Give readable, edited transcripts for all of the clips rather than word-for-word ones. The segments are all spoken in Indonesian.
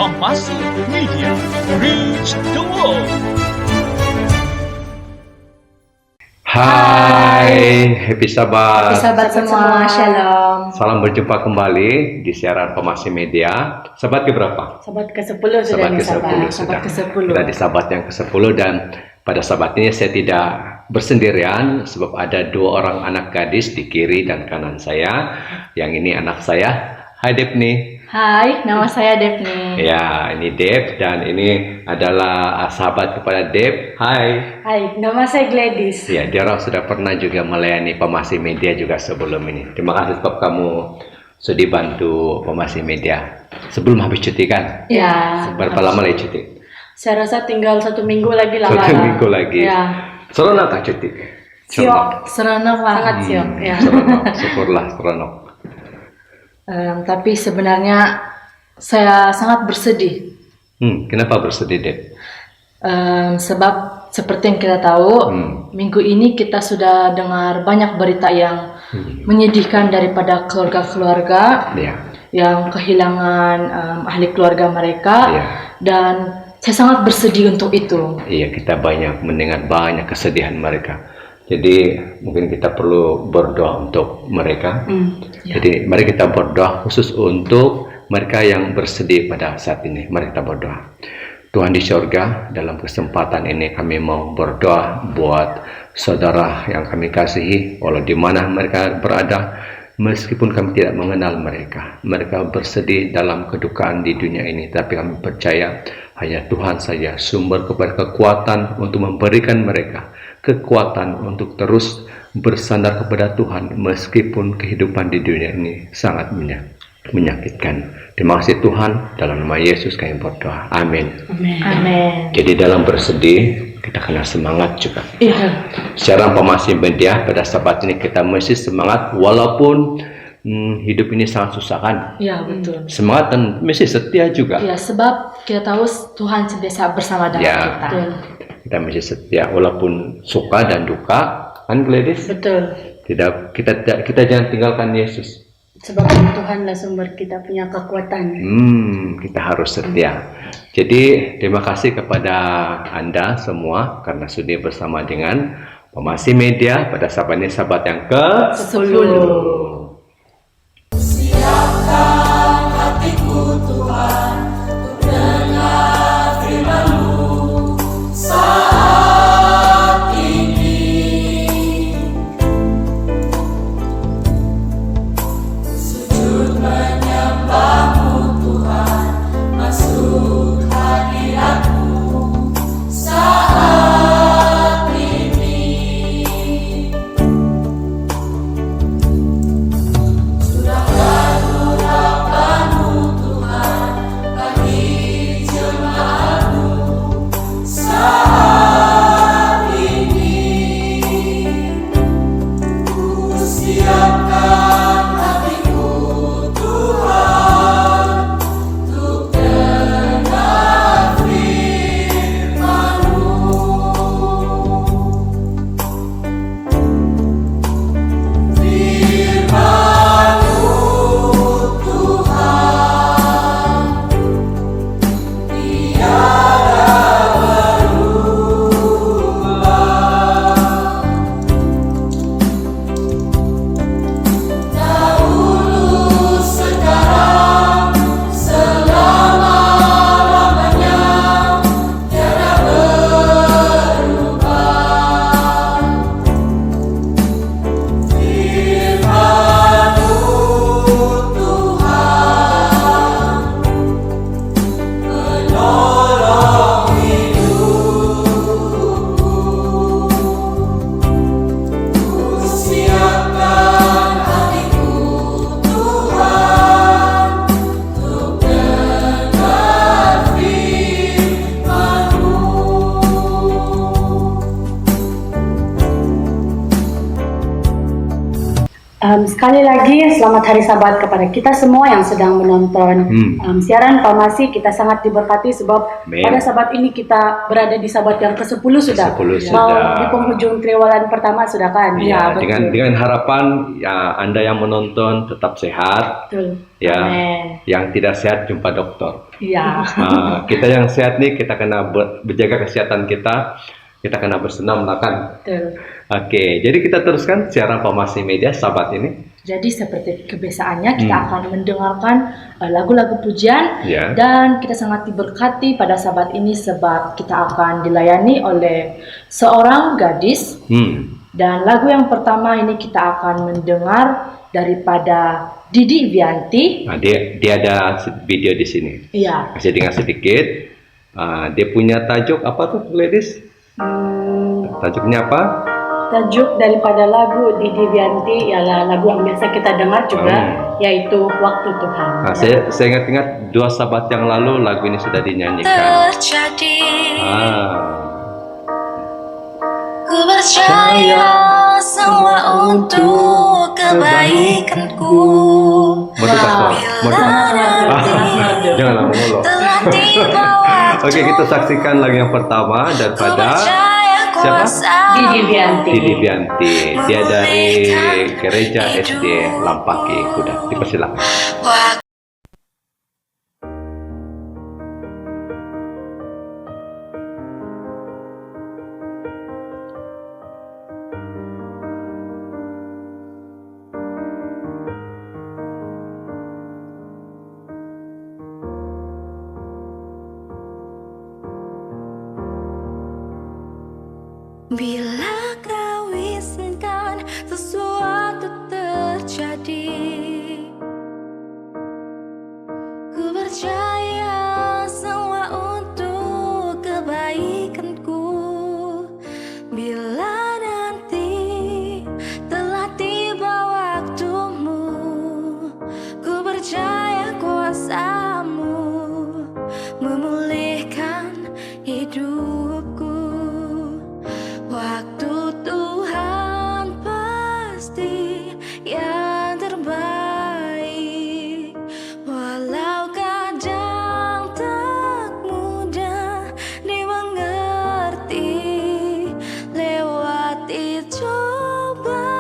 Kompasi Media, reach the world. Hai, happy Sahabat sahabat. semua, shalom. Salam berjumpa kembali di siaran Kompasi Media. Sahabat keberapa? Sahabat ke-10 sudah Sahabat nih, ke-10 sudah. Sahabat ke-10. Kita di sahabat yang ke-10 dan pada sahabat ini saya tidak bersendirian sebab ada dua orang anak gadis di kiri dan kanan saya. Yang ini anak saya. Hai Depni. Hai, nama saya Depni. Ya, ini Dep dan ini adalah sahabat kepada Dep. Hai. Hai, nama saya Gladys. Ya, dia orang sudah pernah juga melayani Kompasi Media juga sebelum ini. Terima kasih sebab kamu sudah bantu Kompasi Media. Sebelum habis cuti kan? Ya. Berapa lama lagi cuti? Saya rasa tinggal 1 minggu lagi lah. 1 minggu lagi. Ya. Seronok tak cuti? Siok, seronok banget siok. Ya. Seronok, syukurlah seronok. Tapi sebenarnya saya sangat bersedih. Kenapa bersedih, Dep? Sebab seperti yang kita tahu, minggu ini kita sudah dengar banyak berita yang menyedihkan daripada keluarga-keluarga Ya. yang kehilangan ahli keluarga mereka, Ya. dan saya sangat bersedih untuk itu. Iya, kita banyak mendengar banyak kesedihan mereka. Jadi mungkin kita perlu berdoa untuk mereka. Ya. Jadi mari kita berdoa khusus untuk mereka yang bersedih pada saat ini. Mari kita berdoa. Tuhan di surga, dalam kesempatan ini kami mau berdoa buat saudara yang kami kasihi, walau di mana mereka berada, meskipun kami tidak mengenal mereka. Mereka bersedih dalam kedukaan di dunia ini, tapi kami percaya hanya Tuhan saja sumber kepada kekuatan untuk memberikan mereka kekuatan untuk terus bersandar kepada Tuhan meskipun kehidupan di dunia ini sangat menyakitkan. Terima kasih Tuhan, dalam nama Yesus kami berdoa. Amin. Amin. Jadi dalam bersedih kita kena semangat juga. Iya. Secara Kompasi Media pada saat ini kita mesti semangat walaupun hidup ini sangat susah kan. Iya, betul. Semangat dan mesti setia juga. Ya, sebab kita tahu Tuhan senantiasa bersama dengan Ya. kita. Kita mesti setia walaupun suka dan duka, kan Gladys? Betul. Kita jangan tinggalkan Yesus. Sebab Tuhanlah sumber kita punya kekuatan. Kita harus setia. Jadi terima kasih kepada Anda semua karena sudah bersama dengan Kompasi Media pada sahabat ini, sahabat yang ke-10. Siapkan hatiku Tuhan untuk dengar firman-Mu saat ini. Sujud menyembah-Mu Tuhan, masuk hadirat-Mu saat ini. Sekali lagi selamat hari Sabat kepada kita semua yang sedang menonton siaran Pamasi. Kita sangat diberkati sebab pada Sabat ini kita berada di Sabat yang ke-10 sudah. Mau di penghujung triwulan pertama sudah kan? Ya, dengan harapan ya Anda yang menonton tetap sehat. Betul. Ya, Amen. yang tidak sehat jumpa dokter. Iya. Kita yang sehat nih kita kena berjaga kesehatan kita. Kita kena bersenam lah kan. Betul. Oke, jadi kita teruskan siaran Pamasi Media Sabat ini. Jadi seperti kebiasaannya kita akan mendengarkan lagu-lagu pujian Ya. dan kita sangat diberkati pada Sabat ini sebab kita akan dilayani oleh seorang gadis. Dan lagu yang pertama ini kita akan mendengar daripada Didi Vianti. Nah, dia ada video di sini. Iya. Kasih dengar sedikit. Dia punya tajuk apa tuh, ladies? Tajuknya apa? Tajuk daripada lagu Didi Vianti ialah lagu yang biasa kita dengar juga, yaitu Waktu Tuhan. Nah, saya ingat-ingat 2 Sabat yang lalu lagu ini sudah dinyanyikan. Terjadi, Ah, ku percaya semua untuk kebaikanku. Madu pastor. Jangan lama mulu. Telah tiba waktu, Oke, kita saksikan lagu yang pertama ku daripada percaya kuasa Didi Vianti. Didi Vianti. Dia dari Gereja SD Lampaki Kuda. Dipersilakan. waktu. Bila kau izinkan sesuatu terjadi, ku percaya semua untuk kebaikanku. Bila nanti telah tiba waktumu, ku percaya kuasamu memulihkan hidupku. Waktu Tuhan pasti yang terbaik, walau kadang tak mudah dimengerti. Lewati cobaan,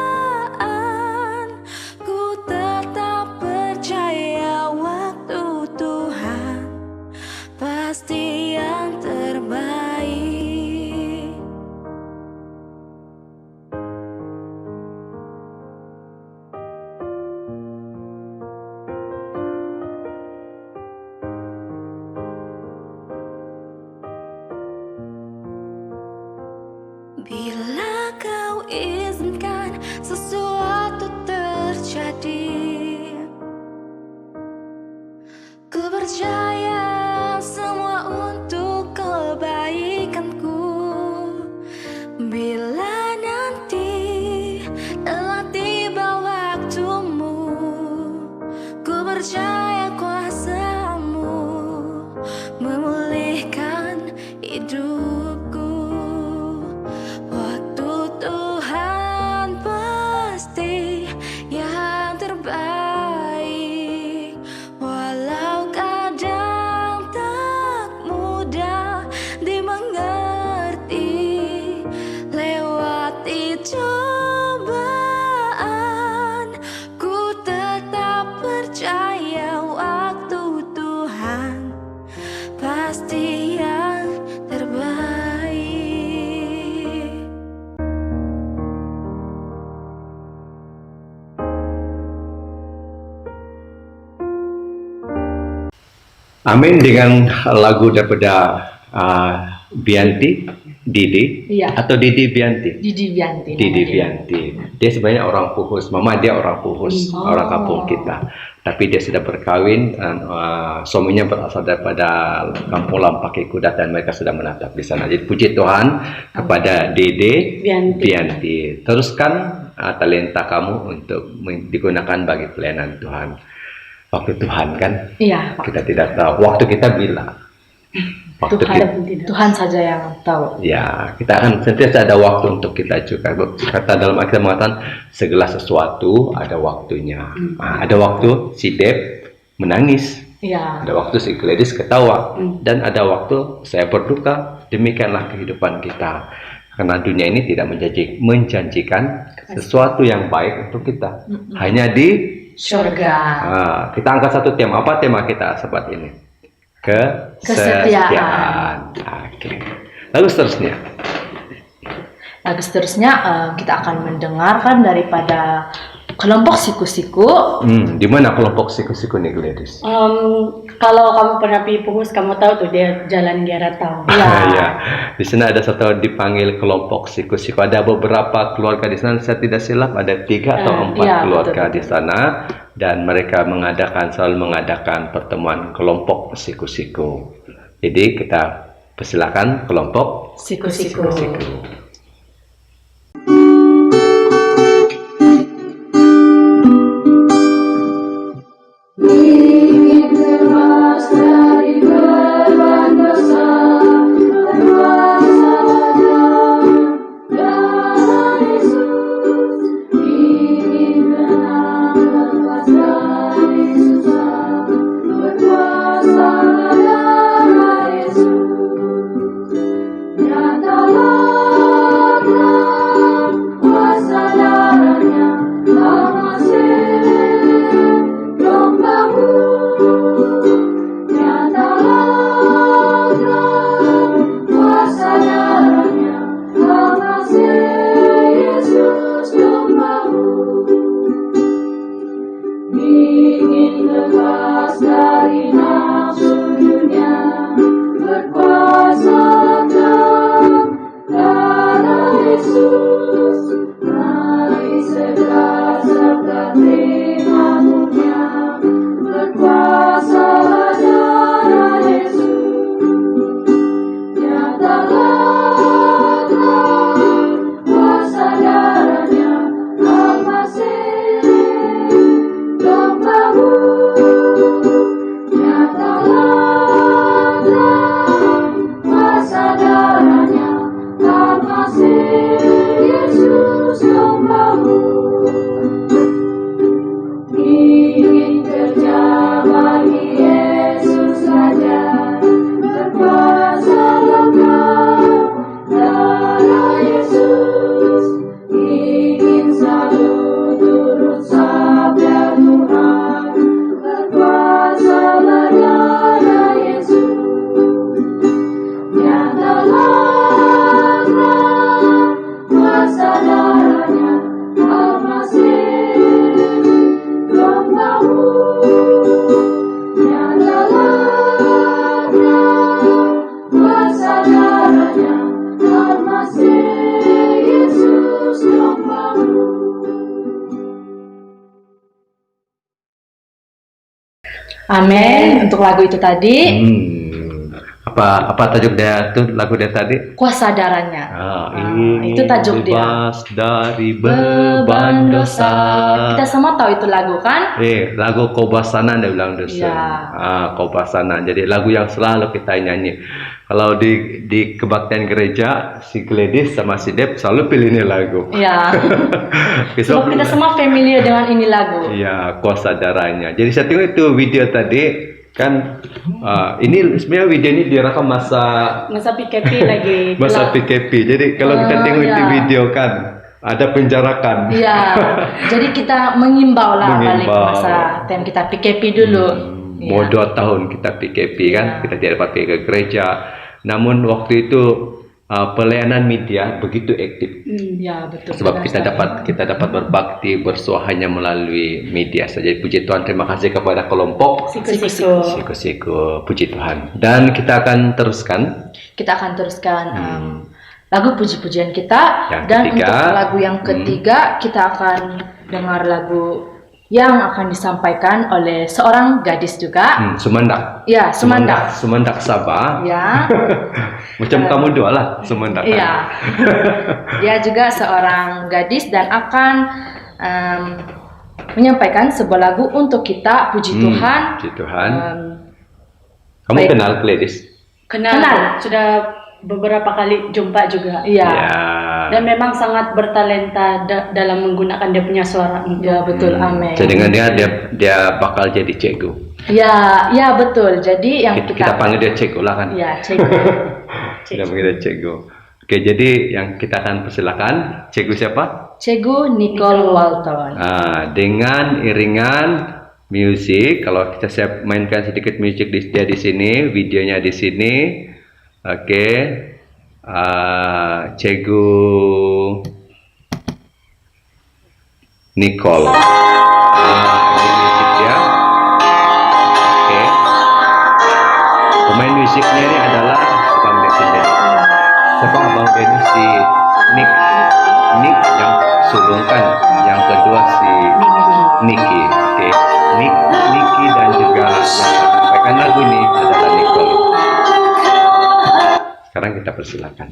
ku tetap percaya waktu Tuhan pasti yang terbaik. Bila kau izinkan sesuatu terjadi, ku percaya semua untuk kebaikanku. Bila nanti telah tiba waktumu, ku percaya kuasamu memulihkan hidupku. Waktu Tuhan pasti yang terbaik, walau kadang tak mudah dimengerti. Lewati cobaan, ku tetap percaya waktu Tuhan pasti yang terbaik. Amin dengan lagu daripada Vianti, Didi, Iya. atau Didi Vianti. Didi Vianti. Didi Vianti. Dia sebenarnya orang Puhus. Mama dia orang Puhus, orang kampung kita. Tapi dia sudah berkawin dan suaminya berasal daripada kampung Lampaki Kuda dan mereka sudah menetap di sana. Jadi puji Tuhan kepada Dede Vianti. Teruskan talenta kamu untuk digunakan bagi pelayanan Tuhan. Waktu Tuhan kan? Iya, Pak. Kita tidak tahu. Waktu kita bila. Waktu Tuhan saja yang tahu. Ya, kita akan sentiasa ada waktu untuk kita juga. Kata dalam Alkitab mengatakan segala sesuatu ada waktunya. Nah, ada waktu si Deb menangis. Ya. Ada waktu si Gladys ketawa. Dan ada waktu saya berduka. Demikianlah kehidupan kita. Karena dunia ini tidak menjanjikan sesuatu yang baik untuk kita. Hanya di surga. Nah, kita angkat satu tema. Apa tema kita sahabat ini? Kesetiaan. Oke. Lalu seterusnya. Kita akan mendengarkan daripada kelompok siku-siku. Di mana kelompok siku-siku nih, Gladys? Kalau kamu pernah pergi Pungus, kamu tahu tuh dia Jalan Geratau. Ya. Di sana ada satu dipanggil kelompok siku-siku. Ada beberapa keluarga di sana. Saya tidak silap ada 3 atau 4 keluarga di sana. Dan mereka selalu mengadakan pertemuan kelompok siku-siku. Jadi kita persilakan kelompok Siku-siku. Amin. Untuk lagu itu tadi. Apa tajuk dia tuh lagu dia tadi? Kuasa darahnya. Itu tajuk dia. Bebas dari beban dosa. Kita semua tahu itu lagu kan? Lagu Kobasanan dia bilang dosa. Kobasanan. Jadi lagu yang selalu kita nyanyi. Kalau di kebaktian gereja si Gladys sama si Deb selalu pilih ini lagu. Iya. Sebab kita semua familiar dengan ini lagu. Iya, kuasa darahnya. Jadi saya tengok itu video tadi kan ini sebenarnya video ini direkam masa PKP lagi. Masa PKP. Jadi kalau kita tengok itu video kan ada penjarakan. Iya. Jadi kita mengimbau balik masa time kita PKP dulu. Mau 2 tahun kita PKP kan, kita tidak dapat pergi ke gereja. Namun waktu itu pelayanan media begitu aktif. Ya, betul. Sebab kita dapat berbakti bersuah hanya melalui media saja. Puji Tuhan, terima kasih kepada kelompok siku-siku. Puji Tuhan. Dan kita akan teruskan. Lagu puji-pujian kita. Dan untuk lagu yang ketiga kita akan dengar lagu yang akan disampaikan oleh seorang gadis juga. Sumandak. Ya, Sumandak Sabah. Ya. Macam kamu dua lah, Sumandak. Iya. Dia juga seorang gadis dan akan menyampaikan sebuah lagu untuk kita. Puji Tuhan. Puji Tuhan. Kamu kenal Gladys? Kenal. Sudah beberapa kali jumpa juga. Iya. Dan memang sangat bertalenta dalam menggunakan dia punya suara. Ya betul, amin. Jadi dengan dia bakal jadi cikgu. Ya betul. Jadi yang kita panggil dia cikgu lah kan? Ya, cikgu. Kita panggil dia cikgu. Oke, jadi yang kita akan persilakan cikgu siapa? Cikgu Nicole Walton. Dengan iringan musik, kalau saya mainkan sedikit musik dia di sini, videonya di sini. Oke, Cikgu Nicole. Ini musik dia. Oke, pemain musiknya ini adalah Abang Dennis. Siapa Abang Dennis? Si Nick yang sulungkan, yang kedua si Niki. Oke, Niki dan juga yang menyampaikan lagu ini adalah Nicole. Sekarang kita persilakan.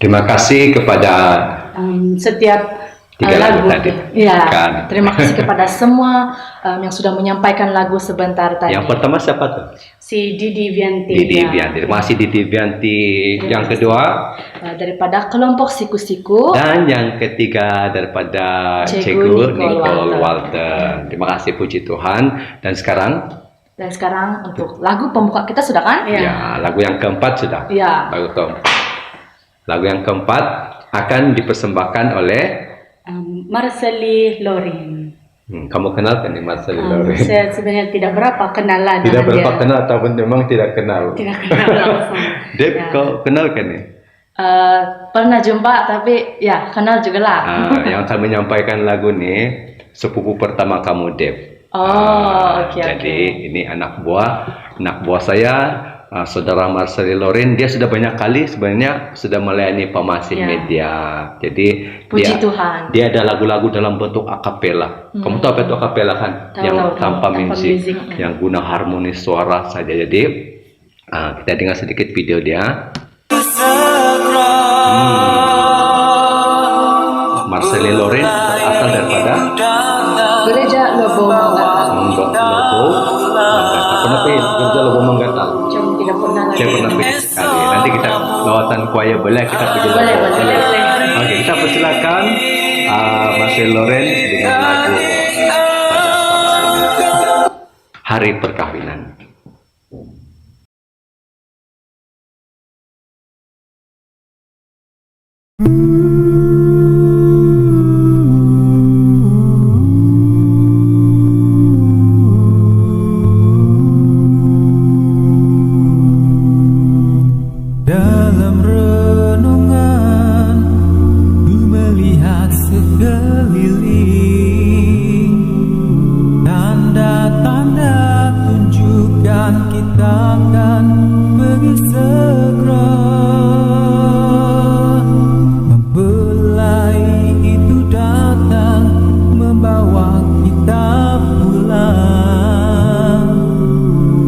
Terima kasih kepada setiap tiga lagu tadi. Ya, terima kasih kepada semua yang sudah menyampaikan lagu sebentar tadi. Yang pertama siapa tuh? Si Didi Vianti. Didi Vianti. Terima kasih Didi Vianti. Yang kedua daripada kelompok siku-siku. Dan yang ketiga daripada Cikgu Nicole Walton. Terima kasih, puji Tuhan. Dan sekarang untuk lagu pembuka kita sudah kan? Ya, lagu yang keempat sudah. Ya. Lagu yang keempat akan dipersembahkan oleh Marceli Lorin. Kamu kenal kan Marceli Lorin? Saya sebenarnya tidak berapa kenalan. Tidak berapa kenal atau memang tidak kenal? Tidak kenal langsung. Deb, kau kenal kan nih? Pernah jumpa tapi ya kenal juga lah. Yang akan menyampaikan lagu nih sepupu pertama kamu, Deb. Oke. Jadi ini anak buah saya. Saudara Marceli Loren, dia sudah banyak kali sebenarnya sudah melayani Pamasi media. Jadi Puji Tuhan. Dia ada lagu-lagu dalam bentuk akapela. Kamu tahu apa itu akapela kan? Yang tanpa musik, yang guna harmonis suara saja. Jadi kita dengar sedikit video dia. Marceli Loren berasal daripada Gereja Lobo Manggatal. Pernah pergi gereja Lobo Manggatal? Tidak pernah lagi. Saya pernah pergi sekali. Nanti kita lawatan choir boleh kita pergi Lobo. Boleh. Oke, kita persilakan Marceli Loren dengan lagu Hari Perkawinan. Dalam renungan ku melihat sekeliling, tanda-tanda tunjukkan kita akan pergi segera. Mempelai itu datang membawa kita pulang.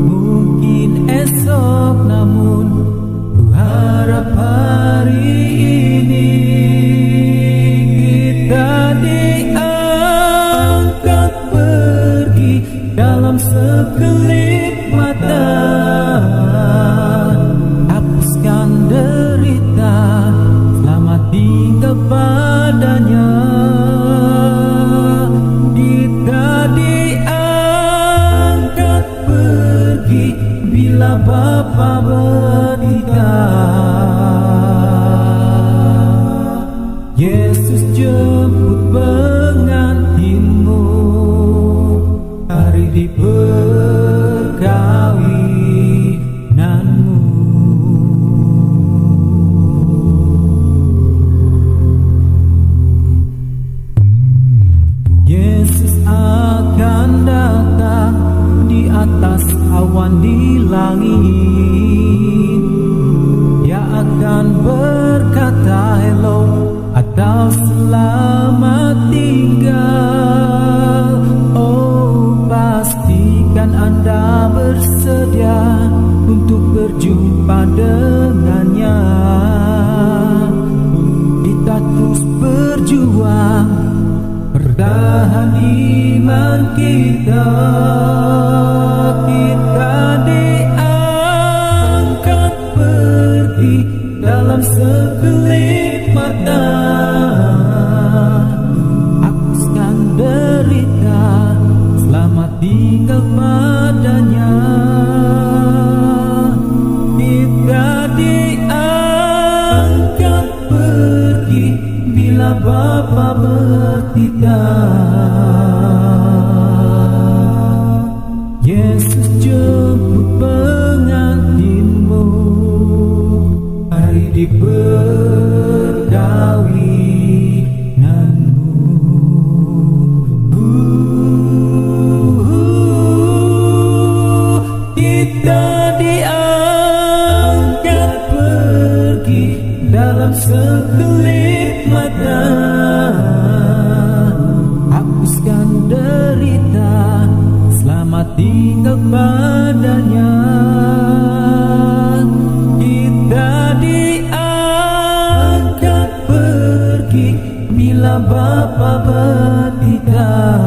Mungkin esok, namun harap hari ini kita diangkat pergi dalam sekelip mata. Hapuskan derita, selamat tinggal padanya. Kita diangkat pergi bila Bapa Yesus jemput pengantinmu, hari di perkawinanmu. Yesus akan datang di atas awan di langit. Dia akan berkata hello atau selamat tinggal. Oh, pastikan Anda bersedia untuk berjumpa dengannya. Kita terus berjuang, pertahan iman kita. Kita diangkat pergi dalam sekelip mata. Hapuskan derita, selamat tinggal padanya. Kita diangkat pergi bila Bapa bertitah. Yesus jemput pengantinmu, hari di perkawinanmu. Kita diangkat pergi dalam sekelip mata. Hapuskan derita, selamat tinggal padanya. Kita diangkat pergi bila Bapa bertitah.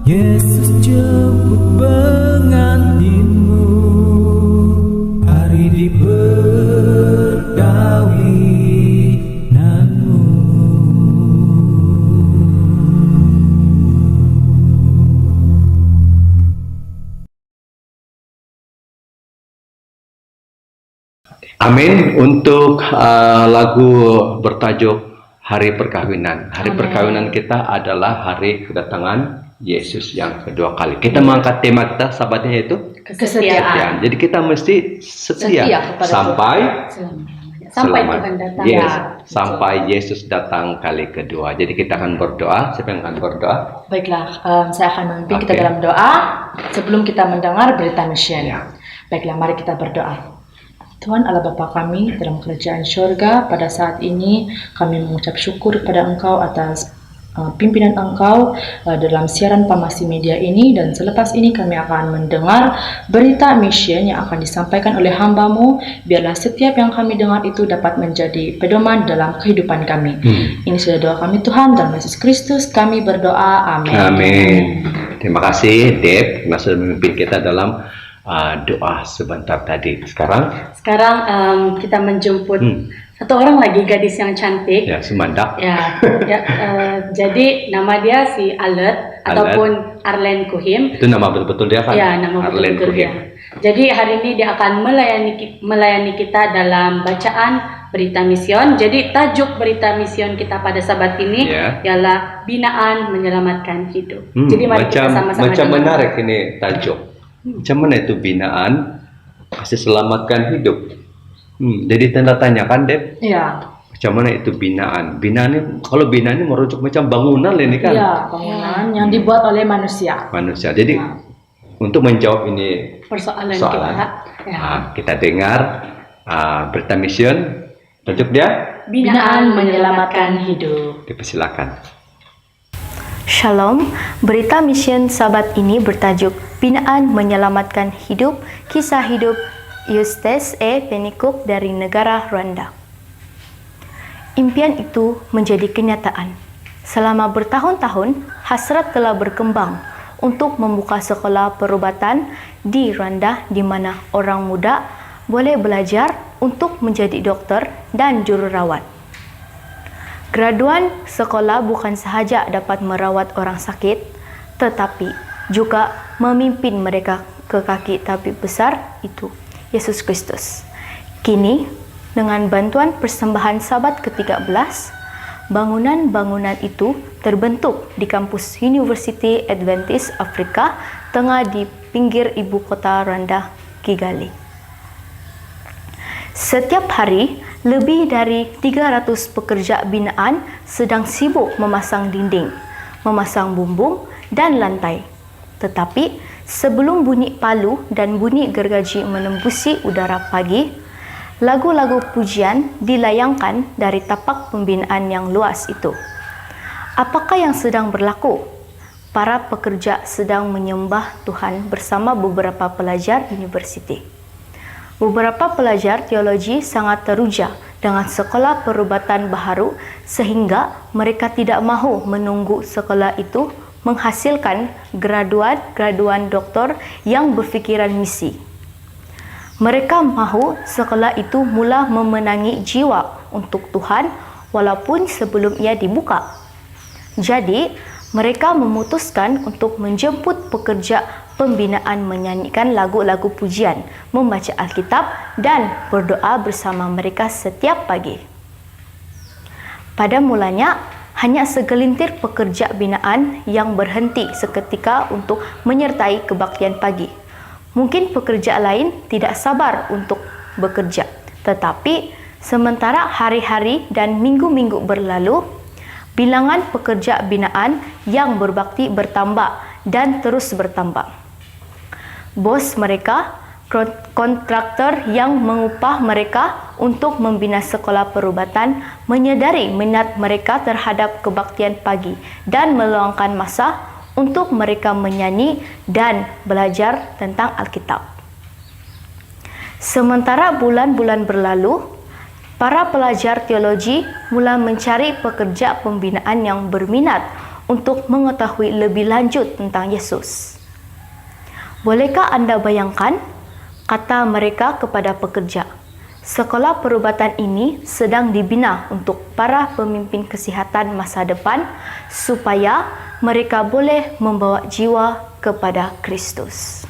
Yesus jemput pengantinmu, hari di perkawinanmu. Amin. Untuk lagu bertajuk Hari Perkawinan. Hari perkawinan kita adalah hari kedatangan Yesus yang kedua kali. Kita mengangkat tema kita sahabatnya yaitu Kesetiaan. Jadi kita mesti setia kepada sampai Sampai Selama- Tuhan datang. Yes, Ya, sampai Yesus datang kali kedua. Jadi kita akan berdoa. Siapa yang akan berdoa? Baiklah, saya akan memimpin kita Oke. dalam doa sebelum kita mendengar berita mission. Ya. Baiklah, mari kita berdoa. Tuhan Allah Bapa kami dalam kerajaan syurga, pada saat ini kami mengucap syukur kepada Engkau atas pimpinan Engkau dalam siaran Pamasi Media ini, dan selepas ini kami akan mendengar berita mission yang akan disampaikan oleh hamba-Mu. Biarlah setiap yang kami dengar itu dapat menjadi pedoman dalam kehidupan kami. Ini sudah doa kami Tuhan, dalam Yesus Kristus kami berdoa. Amin. Amin. Terima kasih Deb karena sudah memimpin kita dalam doa sebentar tadi. Sekarang Kita menjemput satu orang lagi, gadis yang cantik. ya Sumandak. Jadi nama dia si Alet ataupun Arlen Kuhim. Itu nama betul-betul dia kan? Ya, nama Arlen betul-betul dia. Kuhim. Jadi hari ini dia akan melayani kita dalam bacaan berita mision. Jadi tajuk berita mision kita pada Sabat ini Ya. ialah binaan menyelamatkan hidup. Jadi mari kita sama-sama macam dengar. menarik ini tajuk. Macam mana itu binaan kasih selamatkan hidup? Jadi tanda tanya kan Deb? Ya, Macam mana itu binaan? Binaan ini, kalau binaan ini merujuk macam bangunan ini kan? ya, bangunan yang dibuat oleh manusia. Manusia. Jadi untuk menjawab ini Persoalan soalan, kita. kita dengar berita mission. Tajuk dia, Binaan menyelamatkan hidup. dipersilakan. Shalom, berita mission Sabat ini bertajuk Binaan Menyelamatkan Hidup, Kisah Hidup Eustace E. Pennycook dari negara Rwanda. Impian itu menjadi kenyataan. Selama bertahun-tahun, hasrat telah berkembang untuk membuka sekolah perubatan di Rwanda di mana orang muda boleh belajar untuk menjadi dokter dan jururawat. Graduan sekolah bukan sahaja dapat merawat orang sakit, tetapi juga memimpin mereka ke kaki tabib besar itu, Yesus Kristus. Kini, dengan bantuan persembahan Sabat ke-13, bangunan-bangunan itu terbentuk di kampus University Adventist Afrika Tengah di pinggir ibu kota Rwanda, Kigali. Setiap hari, lebih dari 300 pekerja binaan sedang sibuk memasang dinding, memasang bumbung dan lantai. Tetapi, sebelum bunyi palu dan bunyi gergaji menembusi udara pagi, lagu-lagu pujian dilayangkan dari tapak pembinaan yang luas itu. Apakah yang sedang berlaku? Para pekerja sedang menyembah Tuhan bersama beberapa pelajar universiti. Beberapa pelajar teologi sangat teruja dengan sekolah perubatan baharu sehingga mereka tidak mahu menunggu sekolah itu menghasilkan graduan doktor yang berfikiran misi. Mereka mahu sekolah itu mula memenangi jiwa untuk Tuhan walaupun sebelum ia dibuka. Jadi, mereka memutuskan untuk menjemput pekerja pembinaan menyanyikan lagu-lagu pujian, membaca Alkitab, dan berdoa bersama mereka setiap pagi. Pada mulanya, hanya segelintir pekerja binaan yang berhenti seketika untuk menyertai kebaktian pagi. Mungkin pekerja lain tidak sabar untuk bekerja, tetapi sementara hari-hari dan minggu-minggu berlalu, bilangan pekerja binaan yang berbakti bertambah dan terus bertambah. Bos mereka, kontraktor yang mengupah mereka untuk membina sekolah perubatan, menyadari minat mereka terhadap kebaktian pagi dan meluangkan masa untuk mereka menyanyi dan belajar tentang Alkitab. Sementara bulan-bulan berlalu, para pelajar teologi mula mencari pekerja pembinaan yang berminat untuk mengetahui lebih lanjut tentang Yesus. Bolehkah Anda bayangkan? Kata mereka kepada pekerja, sekolah perubatan ini sedang dibina untuk para pemimpin kesihatan masa depan supaya mereka boleh membawa jiwa kepada Kristus.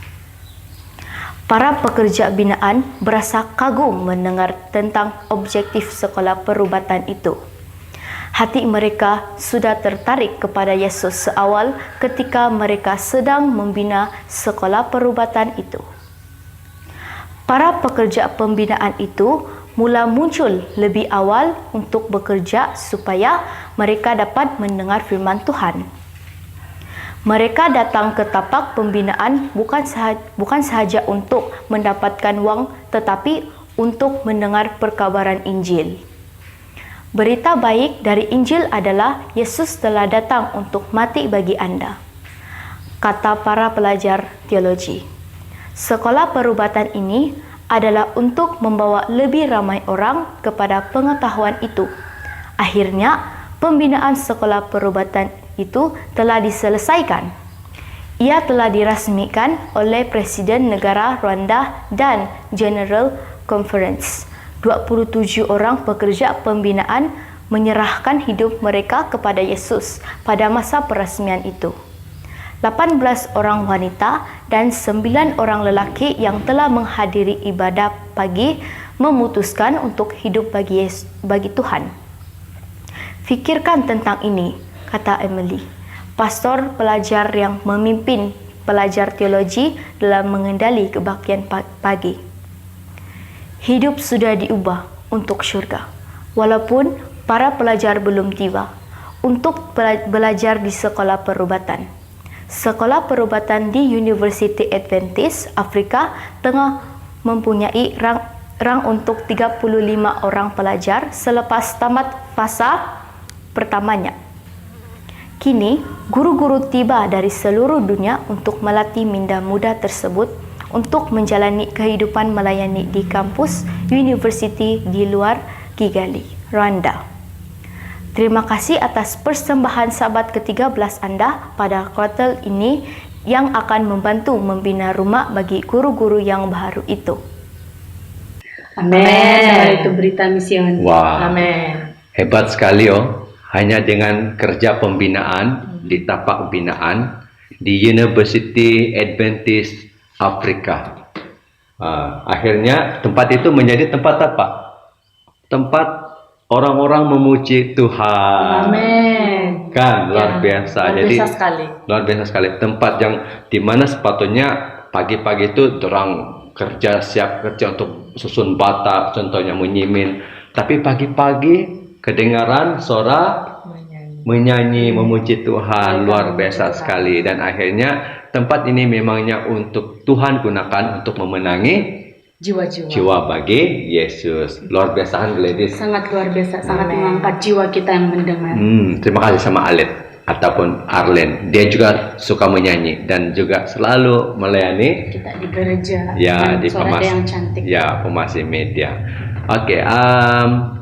Para pekerja binaan berasa kagum mendengar tentang objektif sekolah perubatan itu. Hati mereka sudah tertarik kepada Yesus seawal ketika mereka sedang membina sekolah perubatan itu. Para pekerja pembinaan itu mula muncul lebih awal untuk bekerja supaya mereka dapat mendengar firman Tuhan. Mereka datang ke tapak pembinaan bukan sahaja untuk mendapatkan wang, tetapi untuk mendengar perkabaran Injil. Berita baik dari Injil adalah Yesus telah datang untuk mati bagi Anda, kata para pelajar teologi. Sekolah perubatan ini adalah untuk membawa lebih ramai orang kepada pengetahuan itu. Akhirnya, pembinaan sekolah perubatan itu telah diselesaikan. Ia telah dirasmikan oleh Presiden Negara Rwanda dan General Conference. 27 orang pekerja pembinaan menyerahkan hidup mereka kepada Yesus pada masa perasmian itu. 18 orang wanita dan 9 orang lelaki yang telah menghadiri ibadah pagi memutuskan untuk hidup bagi Tuhan. Fikirkan tentang ini, kata Emily, pastor pelajar yang memimpin pelajar teologi dalam mengendali kebaktian pagi. Hidup sudah diubah untuk syurga, walaupun para pelajar belum tiba untuk belajar di sekolah perubatan. Sekolah perubatan di University Adventist Afrika tengah mempunyai rang untuk 35 orang pelajar selepas tamat fasa pertamanya. Kini, guru-guru tiba dari seluruh dunia untuk melatih minda muda tersebut untuk menjalani kehidupan melayani di kampus university di luar Kigali, Rwanda. Terima kasih atas persembahan sahabat ke-13 Anda pada kuartal ini yang akan membantu membina rumah bagi guru-guru yang baru itu. Amin. Itu berita mision. Wah, Amin. hebat sekali hanya dengan kerja pembinaan di tapak pembinaan di University Adventist Afrika. Akhirnya tempat itu menjadi tempat apa? Tempat orang-orang memuji Tuhan. Amin. Kan luar biasa. Luar biasa sekali. Luar biasa sekali. Tempat yang dimana sepatutnya pagi-pagi itu orang kerja, siap kerja untuk susun bata, contohnya menyimin. Tapi pagi-pagi kedengaran suara menyanyi, memuji Tuhan, luar biasa sekali. Dan akhirnya tempat ini memangnya untuk Tuhan gunakan untuk memenangi jiwa bagi Yesus. Luar biasa kan, Gladys? Sangat luar biasa, sangat mengangkat jiwa kita yang mendengar. Terima kasih sama Alet ataupun Arlen. Dia juga suka menyanyi dan juga selalu melayani Kita di gereja. ya di suara dia yang cantik. ya Pemasi Media. Oke,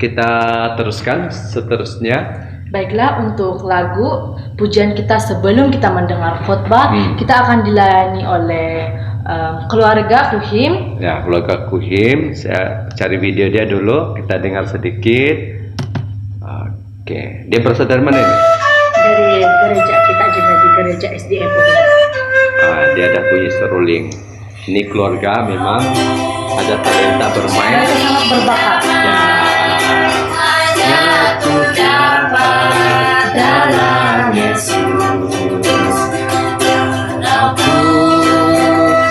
kita teruskan seterusnya. Baiklah, untuk lagu pujian kita sebelum kita mendengar khotbah, kita akan dilayani oleh keluarga Kuhim. Ya, keluarga Kuhim. Saya cari video dia dulu, kita dengar sedikit. Oke, dia berasal dari mana ini? Dari gereja kita juga di gereja SDA. Dia ada punya seruling. Ini keluarga memang ada talenta bermain. Mereka sangat berbakat. Dalam Yesus aku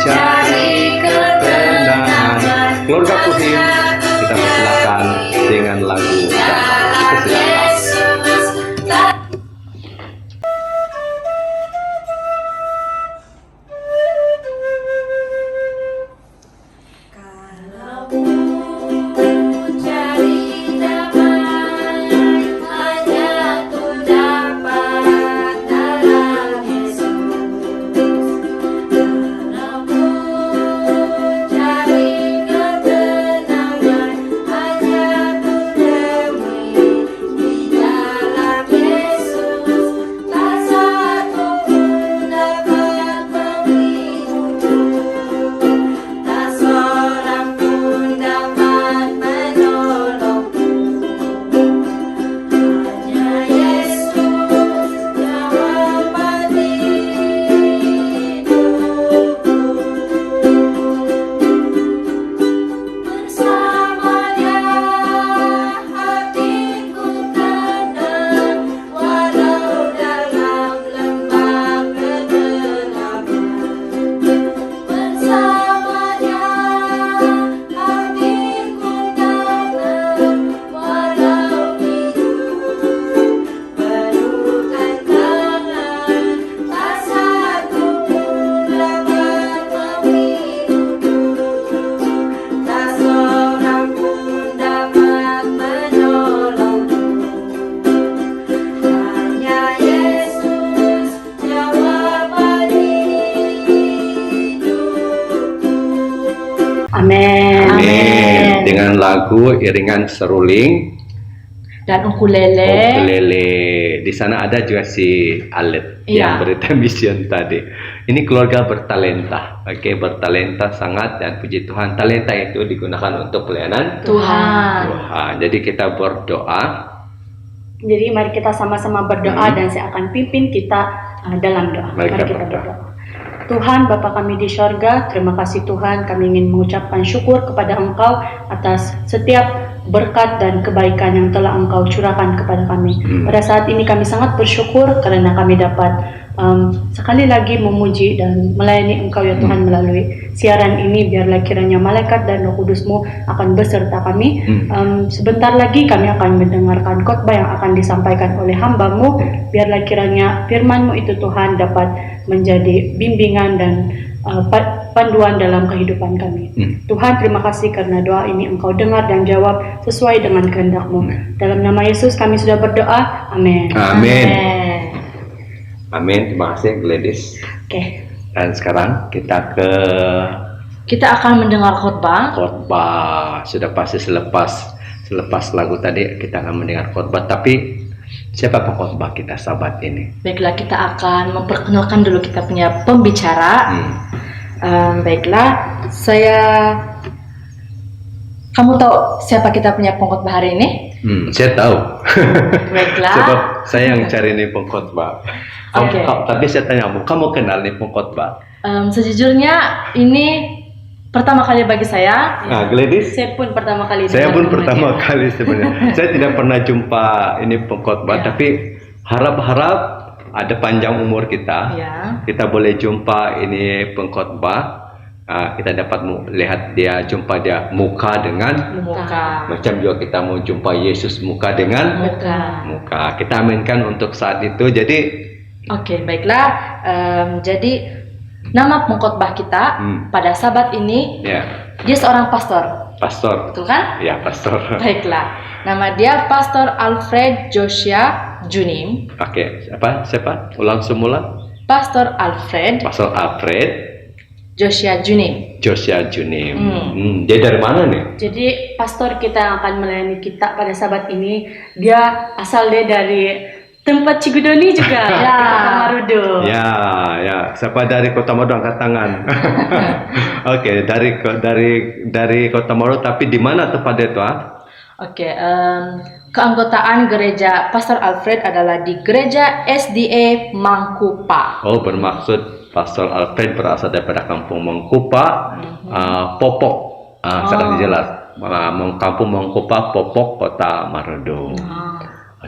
cari ketenangan. Keluarga Kuhim, kita persilakan dengan lagu damai. Kita silakan. Kalau dengan lagu iringan seruling dan ukulele. ukulele. Di sana ada juga si Alet yang berita mission tadi. Ini keluarga bertalenta, oke, bertalenta sangat, dan puji Tuhan talenta itu digunakan untuk pelayanan Tuhan. Jadi kita berdoa. Jadi mari kita sama-sama berdoa dan saya akan pimpin kita dalam doa. Mari kita berdoa. Tuhan Bapa kami di sorga, terima kasih Tuhan, kami ingin mengucapkan syukur kepada Engkau atas setiap berkat dan kebaikan yang telah Engkau curahkan kepada kami. Pada saat ini kami sangat bersyukur karena kami dapat sekali lagi memuji dan melayani Engkau ya Tuhan melalui siaran ini. Biarlah kiranya malaikat dan Roh Kudus-Mu akan beserta kami. Sebentar lagi kami akan mendengarkan khotbah yang akan disampaikan oleh hamba-Mu. Biarlah kiranya firman-Mu itu Tuhan dapat menjadi bimbingan dan panduan dalam kehidupan kami. Tuhan, terima kasih karena doa ini Engkau dengar dan jawab sesuai dengan kehendak-Mu. Dalam nama Yesus kami sudah berdoa. Amin. Amin. Amin. Terima kasih Gladys. Oke. Dan sekarang kita akan mendengar khotbah. Khotbah sudah pasti selepas lagu tadi kita akan mendengar khotbah. Tapi siapa pengkhotbah kita sahabat ini? Baiklah, kita akan memperkenalkan dulu kita punya pembicara. Baiklah, kamu tahu siapa kita punya pengkhotbah hari ini? Saya tahu. Baiklah. Sebab saya yang cari nih pengkhotbah. Tapi saya tanya kamu kenal nih pengkhotbah? Sejujurnya ini pertama kali bagi saya. Gladys? Saya pun pertama kali. Saya pun pertama kali sebenarnya. Saya tidak pernah jumpa ini pengkhotbah, tapi harap-harap ada panjang umur kita. Kita boleh jumpa ini pengkhotbah. Kita dapat melihat jumpa dia muka dengan muka. Macam juga kita mau jumpa Yesus muka dengan muka. Kita aminkan untuk saat itu. Jadi baiklah. Jadi nama pengkhotbah kita pada sabat ini, dia seorang pastor. Pastor. Betul kan? Ya, pastor. Baiklah. Nama dia Pastor Alfred Joshua Junim. Siapa? Ulang semula. Pastor Alfred Joshua Junim. Dia dari mana nih? Jadi pastor kita yang akan melayani kita pada sabat ini, dia asal dari tempat Cigudoni juga. Kota Marudu. Ya. Siapa dari Kota Marudu angkat tangan? Dari Kota Marudu, tapi di mana tempatnya itu? Keanggotaan gereja Pastor Alfred adalah di gereja SDA Mangkupa. Bermaksud Pastor Alfred berasal daripada kampung Mangkupa, Popok. Sangat jelas. Kampung Mangkupa, Popok, Kota Marudu.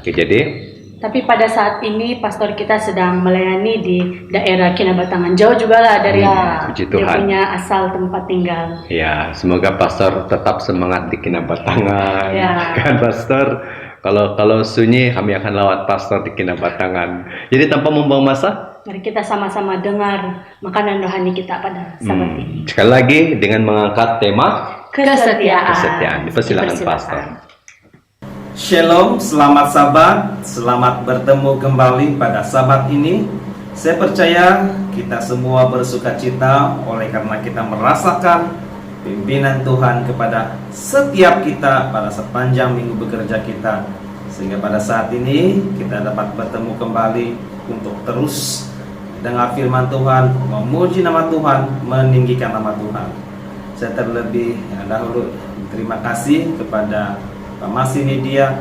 Jadi tapi pada saat ini pastor kita sedang melayani di daerah Kinabatangan. Jauh juga lah dari dia punya asal tempat tinggal. Ya, semoga pastor tetap semangat di Kinabatangan. Kan pastor? Kalau sunyi kami akan lawat pastor di Kinabatangan. Jadi tanpa membuang masa, mari kita sama-sama dengar makanan rohani kita pada sabat ini. Sekali lagi dengan mengangkat tema kesetiaan. Dipersilakan pastor. Shalom, selamat sabat, selamat bertemu kembali pada sabat ini. Saya percaya kita semua bersuka cita oleh karena kita merasakan pimpinan Tuhan kepada setiap kita pada sepanjang minggu bekerja kita. Sehingga pada saat ini kita dapat bertemu kembali untuk terus dengar firman Tuhan, memuji nama Tuhan, meninggikan nama Tuhan. Saya terlebih dahulu terima kasih kepada Pak Masih Media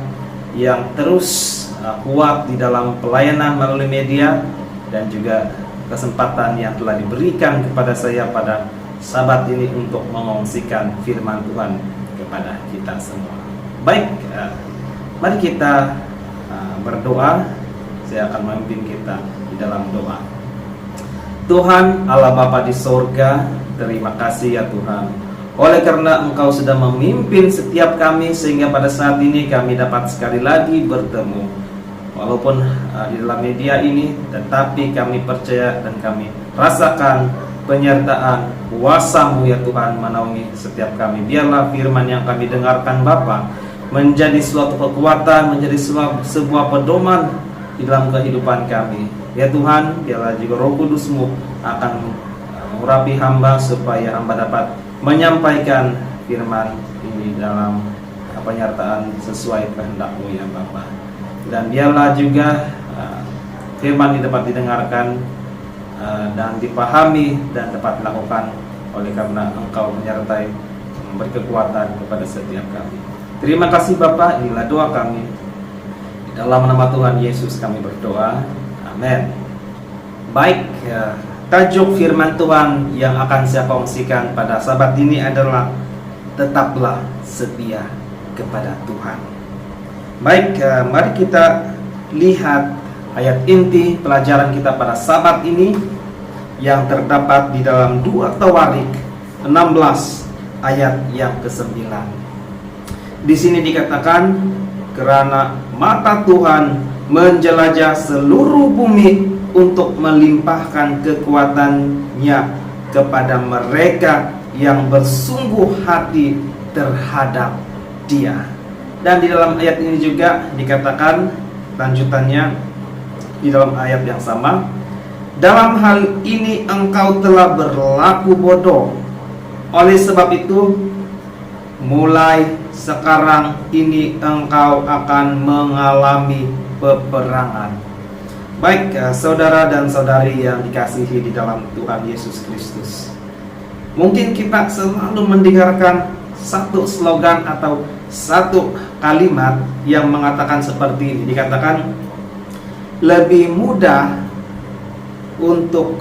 yang terus kuat di dalam pelayanan melalui media dan juga kesempatan yang telah diberikan kepada saya pada sabat ini untuk mengongsikan firman Tuhan kepada kita semua. Baik, mari kita berdoa. Saya akan memimpin kita di dalam doa. Tuhan Allah Bapa di sorga, terima kasih ya Tuhan, oleh karena Engkau sudah memimpin setiap kami sehingga pada saat ini kami dapat sekali lagi bertemu. Walaupun di dalam media ini, tetapi kami percaya dan kami rasakan penyertaan kuasa-Mu ya Tuhan menaungi setiap kami. Biarlah firman yang kami dengarkan Bapa menjadi suatu kekuatan, menjadi sebuah pedoman di dalam kehidupan kami. Ya Tuhan, biarlah juga Roh Kudus-Mu akan mengurapi hamba supaya hamba dapat menyampaikan firman ini di dalam penyertaan sesuai kehendak-Mu ya Bapa. Dan biarlah juga firman ini dapat didengarkan dan dipahami dan dapat dilakukan oleh karena Engkau menyertai, memberi kekuatan kepada setiap kami. Terima kasih Bapa, inilah doa kami. Di dalam nama Tuhan Yesus kami berdoa. Amin. Baik, tajuk firman Tuhan yang akan saya kongsikan pada sabat ini adalah tetaplah setia kepada Tuhan. Baik, mari kita lihat ayat inti pelajaran kita pada sabat ini yang terdapat di dalam 2 Tawarik 16 ayat yang ke-9. Di sini dikatakan, karena mata Tuhan menjelajah seluruh bumi untuk melimpahkan kekuatannya kepada mereka yang bersungguh hati terhadap Dia. Dan di dalam ayat ini juga dikatakan lanjutannya di dalam ayat yang sama, dalam hal ini engkau telah berlaku bodoh. Oleh sebab itu, mulai sekarang ini engkau akan mengalami peperangan. Baik, saudara dan saudari yang dikasihi di dalam Tuhan Yesus Kristus, mungkin kita selalu mendengarkan satu slogan atau satu kalimat yang mengatakan seperti ini. Dikatakan, lebih mudah untuk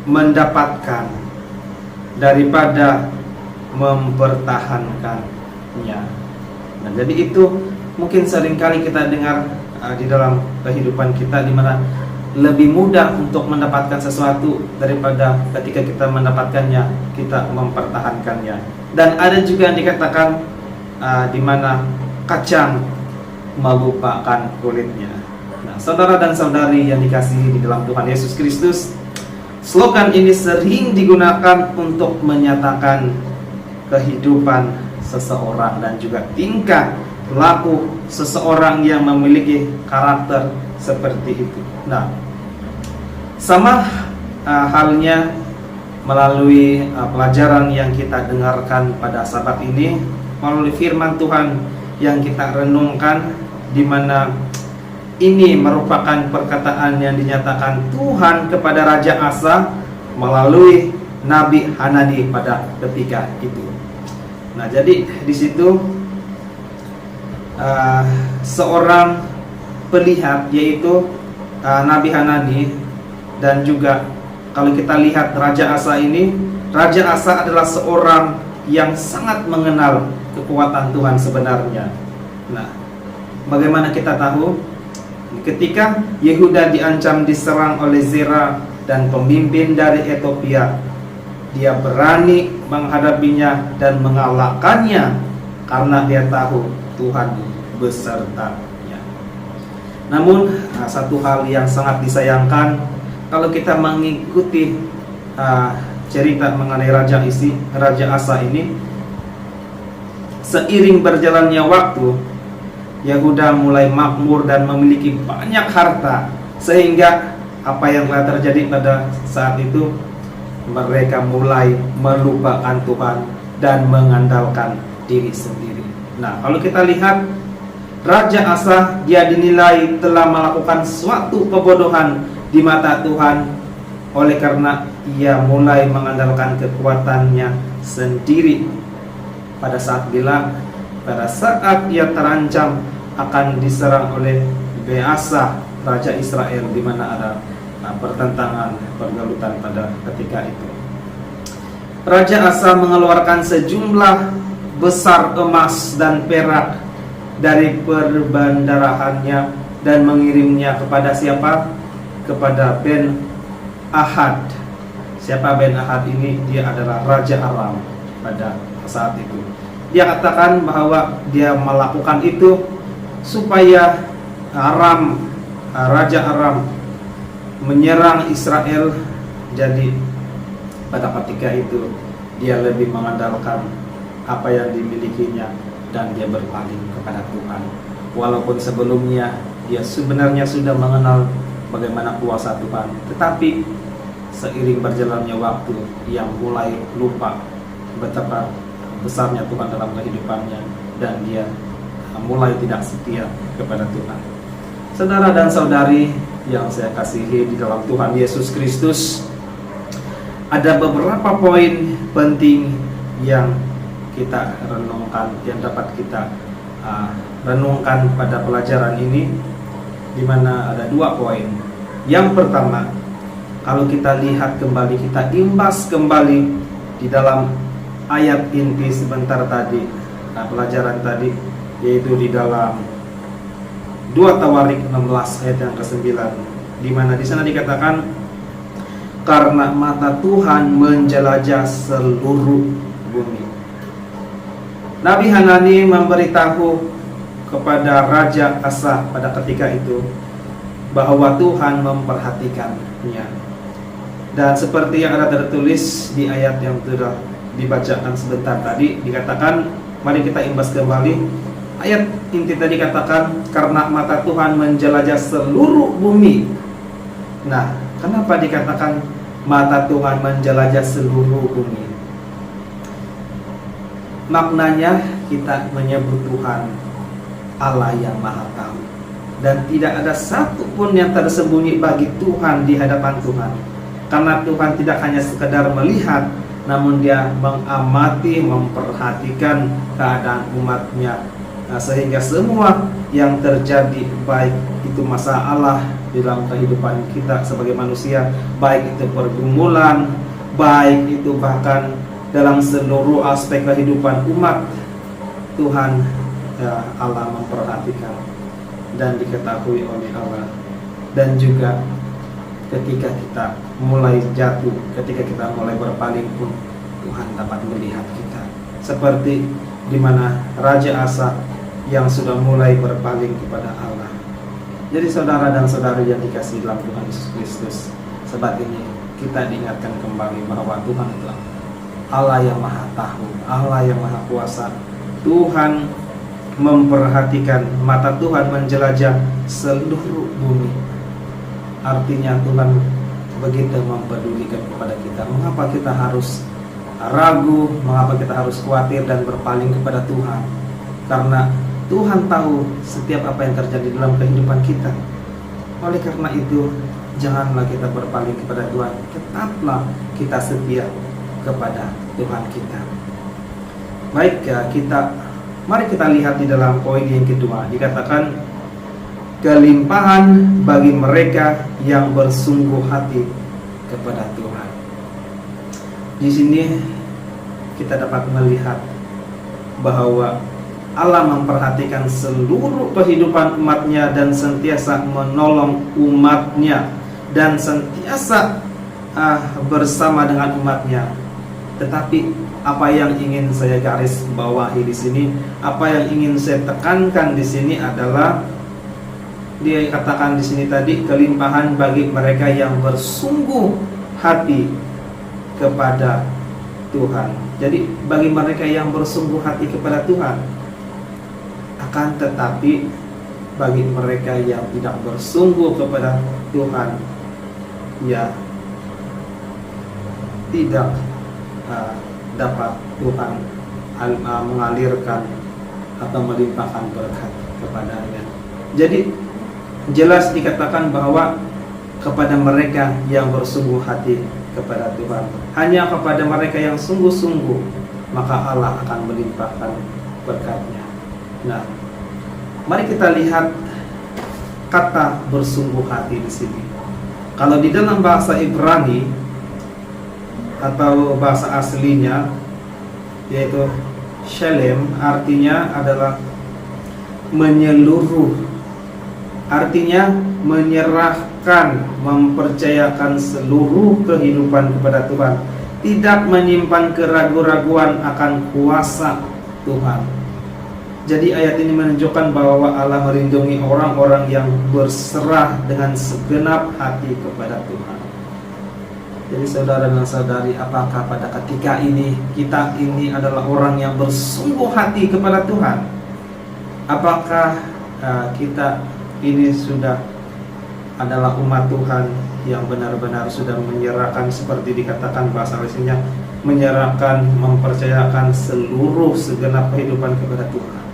mendapatkan daripada mempertahankannya. Nah, jadi itu mungkin seringkali kita dengar di dalam kehidupan kita, di mana lebih mudah untuk mendapatkan sesuatu daripada ketika kita mendapatkannya, kita mempertahankannya. Dan ada juga yang dikatakan di mana kacang melupakan kulitnya. Nah, saudara dan saudari yang dikasihi di dalam Tuhan Yesus Kristus, slogan ini sering digunakan untuk menyatakan kehidupan seseorang dan juga tingkah laku seseorang yang memiliki karakter seperti itu. Nah, sama halnya melalui pelajaran yang kita dengarkan pada sabat ini, melalui firman Tuhan yang kita renungkan, di mana ini merupakan perkataan yang dinyatakan Tuhan kepada Raja Asa melalui Nabi Hanani pada ketika itu. Nah, jadi di situ seorang pelihat, yaitu Nabi Hanani, dan juga kalau kita lihat Raja Asa ini, Raja Asa adalah seorang yang sangat mengenal kekuatan Tuhan sebenarnya. Nah, bagaimana kita tahu? Ketika Yehuda diancam diserang oleh Zera dan pemimpin dari Ethiopia, dia berani menghadapinya dan mengalahkannya karena dia tahu Tuhan besertanya. Namun satu hal yang sangat disayangkan, kalau kita mengikuti cerita mengenai Raja Asa ini, seiring berjalannya waktu, Yehuda mulai makmur dan memiliki banyak harta, sehingga apa yang telah terjadi pada saat itu, mereka mulai melupakan Tuhan dan mengandalkan diri sendiri. Nah, kalau kita lihat Raja Asa, dia dinilai telah melakukan suatu kebodohan di mata Tuhan, oleh karena ia mulai mengandalkan kekuatannya sendiri. Pada saat ia terancam akan diserang oleh Beasa, Raja Israel, di mana ada pertentangan, pergelutan pada ketika itu. Raja Asa mengeluarkan sejumlah besar emas dan perak dari perbandarahannya dan mengirimnya kepada siapa? Kepada Ben Ahad. Siapa Ben Ahad ini? Dia adalah Raja Aram pada saat itu. Dia katakan bahwa dia melakukan itu supaya Raja Aram menyerang Israel. Jadi pada ketika itu dia lebih mengandalkan apa yang dimilikinya dan dia berpaling kepada Tuhan. Walaupun sebelumnya dia sebenarnya sudah mengenal bagaimana kuasa Tuhan, tetapi seiring berjalannya waktu, ia mulai lupa betapa besarnya Tuhan dalam kehidupannya, dan dia mulai tidak setia kepada Tuhan. Saudara dan saudari yang saya kasihi di dalam Tuhan Yesus Kristus, ada beberapa poin penting yang kita renungkan, yang dapat kita renungkan pada pelajaran ini, di mana ada 2 poin. Yang pertama, kalau kita lihat kembali, kita imbas kembali di dalam ayat inti sebentar tadi, pelajaran tadi, yaitu di dalam 2 Tawarik 16 ayat yang ke-9, di mana di sana dikatakan, karena mata Tuhan menjelajah seluruh bumi. Nabi Hanani memberitahu kepada Raja Asa pada ketika itu bahwa Tuhan memperhatikannya. Dan seperti yang ada tertulis di ayat yang sudah dibacakan sebentar tadi, dikatakan, mari kita imbas kembali. Ayat inti tadi katakan, karena mata Tuhan menjelajah seluruh bumi. Nah, kenapa dikatakan mata Tuhan menjelajah seluruh bumi? Maknanya kita menyebut Tuhan Allah yang Maha Tahu, dan tidak ada satu pun yang tersembunyi bagi Tuhan di hadapan Tuhan. Karena Tuhan tidak hanya sekedar melihat, namun Dia mengamati, memperhatikan keadaan umatnya. Nah, sehingga semua yang terjadi, baik itu masalah dalam kehidupan kita sebagai manusia, baik itu pergumulan, baik itu bahkan dalam seluruh aspek kehidupan umat, Tuhan Allah memperhatikan dan diketahui oleh Allah. Dan juga ketika kita mulai jatuh, ketika kita mulai berpaling pun, Tuhan dapat melihat kita, seperti di mana Raja Asa yang sudah mulai berpaling kepada Allah. Jadi saudara dan saudari yang dikasihi dalam Tuhan Yesus Kristus, saat ini kita diingatkan kembali bahwa Tuhan adalah Allah yang Maha Tahu, Allah yang Maha Kuasa. Tuhan memperhatikan, mata Tuhan menjelajah seluruh bumi. Artinya Tuhan begitu mempedulikan kepada kita. Mengapa kita harus ragu, mengapa kita harus khawatir dan berpaling kepada Tuhan? Karena Tuhan tahu setiap apa yang terjadi dalam kehidupan kita. Oleh karena itu, janganlah kita berpaling kepada Tuhan. Tetaplah kita setia kepada Tuhan kita. Baik, mari kita lihat di dalam poin yang kedua. Dikatakan, kelimpahan bagi mereka yang bersungguh hati kepada Tuhan. Di sini kita dapat melihat bahwa Allah memperhatikan seluruh kehidupan umatnya dan sentiasa menolong umatnya dan sentiasa bersama dengan umatnya. Tetapi apa yang ingin saya garis bawahi di sini, apa yang ingin saya tekankan di sini adalah dia katakan di sini tadi, kelimpahan bagi mereka yang bersungguh hati kepada Tuhan. Jadi bagi mereka yang bersungguh hati kepada Tuhan. Akan tetapi bagi mereka yang tidak bersungguh kepada Tuhan, ya tidak dapat Tuhan mengalirkan atau melimpahkan berkat kepadanya. Jadi jelas dikatakan bahwa kepada mereka yang bersungguh hati kepada Tuhan, hanya kepada mereka yang sungguh-sungguh, maka Allah akan melimpahkan berkatnya. Nah, mari kita lihat kata bersungguh hati di sini. Kalau di dalam bahasa Ibrani atau bahasa aslinya, yaitu shalem, artinya adalah menyeluruh. Artinya menyerahkan, mempercayakan seluruh kehidupan kepada Tuhan, tidak menyimpan keraguan-raguan akan kuasa Tuhan. Jadi ayat ini menunjukkan bahwa Allah melindungi orang-orang yang berserah dengan segenap hati kepada Tuhan. Jadi saudara dan saudari, apakah pada ketika ini kita ini adalah orang yang bersungguh hati kepada Tuhan? Apakah kita ini sudah adalah umat Tuhan yang benar-benar sudah menyerahkan, seperti dikatakan bahasa aslinya, menyerahkan, mempercayakan seluruh segenap kehidupan kepada Tuhan?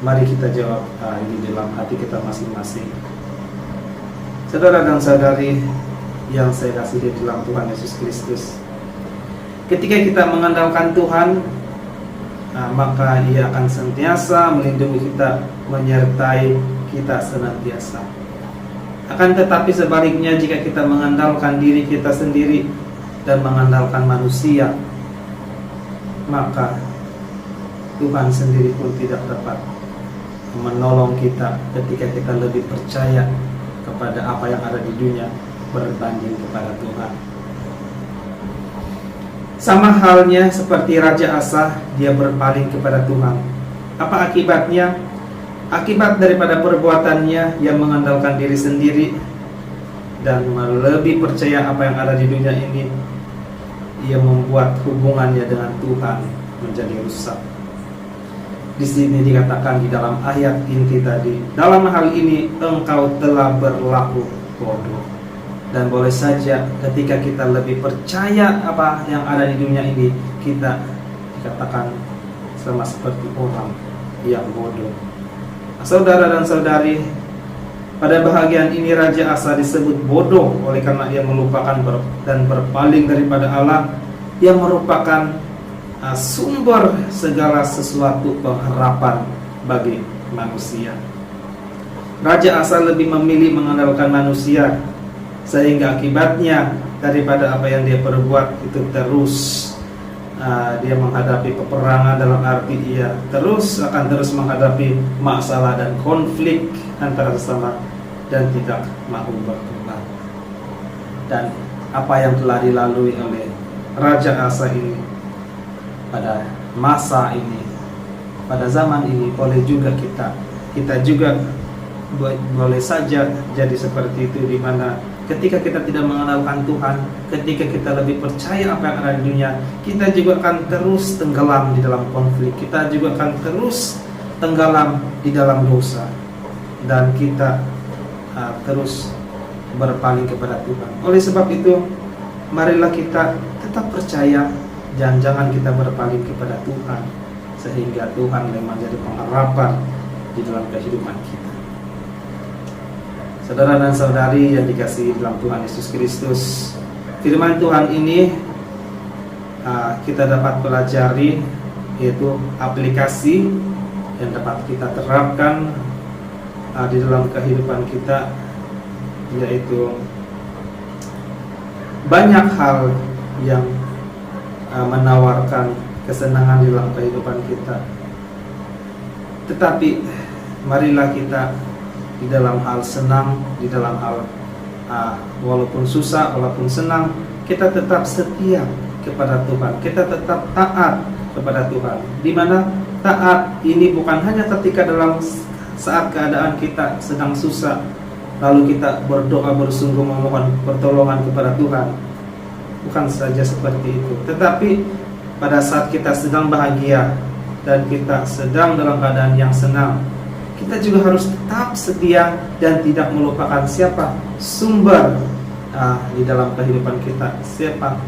Mari kita jawab ini dalam hati kita masing-masing. Saudara dan saudari yang saya kasihi dalam Tuhan Yesus Kristus, ketika kita mengandalkan Tuhan, maka Ia akan senantiasa melindungi kita, menyertai kita senantiasa. Akan tetapi sebaliknya, jika kita mengandalkan diri kita sendiri dan mengandalkan manusia, maka Tuhan sendiri pun tidak dapat menolong kita ketika kita lebih percaya kepada apa yang ada di dunia berbanding kepada Tuhan. Sama halnya seperti Raja Asa, dia berpaling kepada Tuhan. Apa akibatnya? Akibat daripada perbuatannya, ia mengandalkan diri sendiri dan lebih percaya apa yang ada di dunia ini. Ia membuat hubungannya dengan Tuhan menjadi rusak. Di sini dikatakan di dalam ayat inti tadi, dalam hal ini engkau telah berlaku bodoh. Dan boleh saja ketika kita lebih percaya apa yang ada di dunia ini, kita dikatakan sama seperti orang yang bodoh. Saudara dan saudari, pada bahagian ini Raja Asa disebut bodoh oleh karena ia melupakan dan berpaling daripada Allah yang merupakan sumber segala sesuatu pengharapan bagi manusia. Raja Asa lebih memilih mengandalkan manusia, sehingga akibatnya daripada apa yang dia perbuat itu terus dia menghadapi peperangan, dalam arti ia akan terus menghadapi masalah dan konflik antara sesama dan tidak mau berkembang. Dan apa yang telah dilalui oleh Raja Asa ini pada masa ini, pada zaman ini, boleh juga kita juga boleh saja jadi seperti itu, di mana ketika kita tidak mengandalkan Tuhan, ketika kita lebih percaya apa yang ada di dunia, kita juga akan terus tenggelam di dalam konflik, kita juga akan terus tenggelam di dalam dosa, dan kita terus berpaling kepada Tuhan. Oleh sebab itu, marilah kita tetap percaya dan jangan kita berpaling kepada Tuhan, sehingga Tuhan memang jadi pengharapan di dalam kehidupan kita. Saudara dan saudari yang dikasihi dalam Tuhan Yesus Kristus, firman Tuhan ini kita dapat pelajari, yaitu aplikasi yang dapat kita terapkan di dalam kehidupan kita, yaitu banyak hal yang menawarkan kesenangan di dalam kehidupan kita. Tetapi marilah kita di dalam hal senang, di dalam hal walaupun susah, walaupun senang, kita tetap setia kepada Tuhan, kita tetap taat kepada Tuhan. Di mana taat ini bukan hanya ketika dalam saat keadaan kita sedang susah, lalu kita berdoa bersungguh memohon pertolongan kepada Tuhan. Bukan saja seperti itu, tetapi pada saat kita sedang bahagia dan kita sedang dalam keadaan yang senang, kita juga harus tetap setia dan tidak melupakan siapa sumber di dalam kehidupan kita, siapa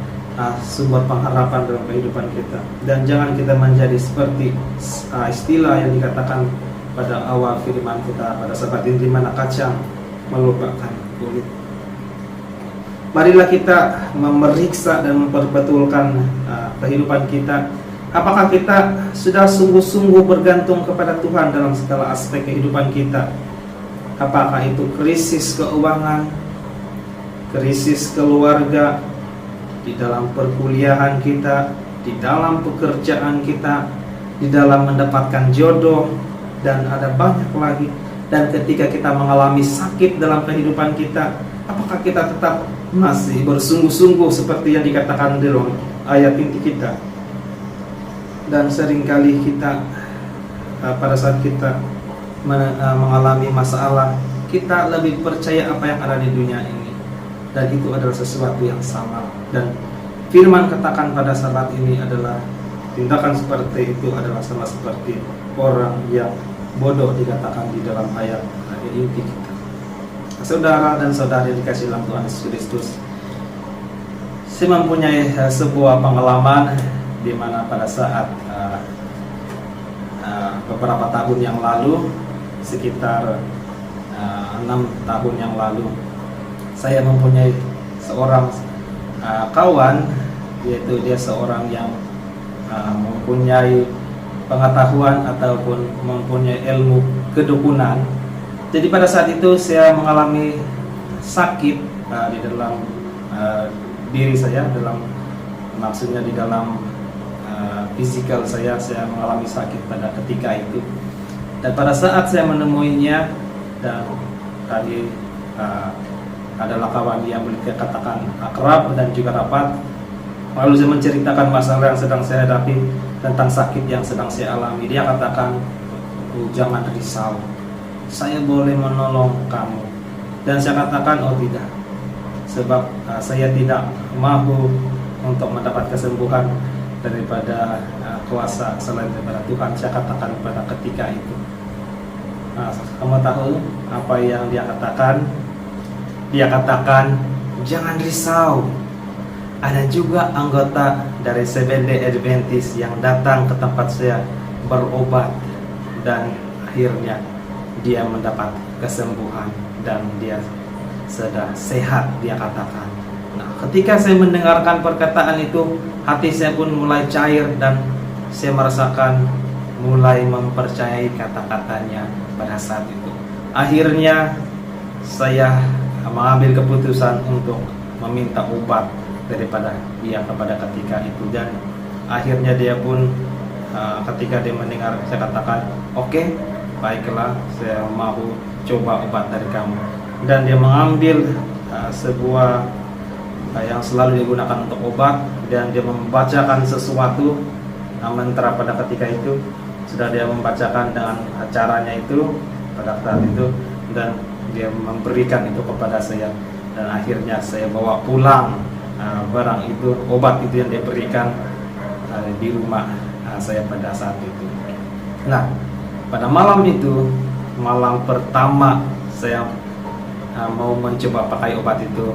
sumber pengharapan dalam kehidupan kita. Dan jangan kita menjadi seperti istilah yang dikatakan pada awal firman kita pada saat ini, di mana kacang melupakan kulit. Marilah kita memeriksa dan memperbetulkan kehidupan kita. Apakah kita sudah sungguh-sungguh bergantung kepada Tuhan dalam segala aspek kehidupan kita? Apakah itu krisis keuangan, krisis keluarga, di dalam perkuliahan kita, di dalam pekerjaan kita, di dalam mendapatkan jodoh, dan ada banyak lagi. Dan ketika kita mengalami sakit dalam kehidupan kita, apakah kita tetap masih bersungguh-sungguh seperti yang dikatakan di dalam ayat inti kita? Dan seringkali kita pada saat kita mengalami masalah, kita lebih percaya apa yang ada di dunia ini, dan itu adalah sesuatu yang salah. Dan firman katakan pada saat ini adalah tindakan seperti itu adalah sama seperti orang yang bodoh, dikatakan di dalam ayat inti kita. Saudara dan saudari yang dikasihi dalam Tuhan Yesus Kristus, saya mempunyai sebuah pengalaman di mana pada saat beberapa tahun yang lalu, sekitar 6 tahun yang lalu, saya mempunyai seorang kawan, yaitu dia seorang yang mempunyai pengetahuan ataupun mempunyai ilmu kedukunan. Jadi pada saat itu saya mengalami sakit di dalam diri saya, maksudnya di dalam fisikal saya mengalami sakit pada ketika itu. Dan pada saat saya menemuinya, dan tadi adalah kawan yang boleh katakan akrab dan juga rapat, lalu saya menceritakan masalah yang sedang saya hadapi tentang sakit yang sedang saya alami. Dia katakan, jangan risau, saya boleh menolong kamu. Dan saya katakan, oh tidak, sebab saya tidak mahu untuk mendapat kesembuhan daripada kuasa selain daripada Tuhan. Saya katakan pada ketika itu. Kamu tahu apa yang dia katakan? Dia katakan, jangan risau, ada juga anggota dari Seventh Day Adventist yang datang ke tempat saya berobat, dan akhirnya dia mendapat kesembuhan dan dia sudah sehat, dia katakan. Nah, ketika saya mendengarkan perkataan itu, hati saya pun mulai cair dan saya merasakan mulai mempercayai kata-katanya pada saat itu. Akhirnya saya mengambil keputusan untuk meminta obat daripada dia kepada ketika itu, dan akhirnya dia pun ketika dia mendengar saya katakan, oke, baiklah, saya mau coba obat dari kamu. Dan dia mengambil sebuah yang selalu digunakan untuk obat, dan dia membacakan sesuatu mantra pada ketika itu. Sudah dia membacakan dengan caranya itu pada saat itu, dan dia memberikan itu kepada saya, dan akhirnya saya bawa pulang barang itu, obat itu yang dia berikan di rumah saya pada saat itu. Nah, pada malam itu, malam pertama saya mau mencoba pakai obat itu,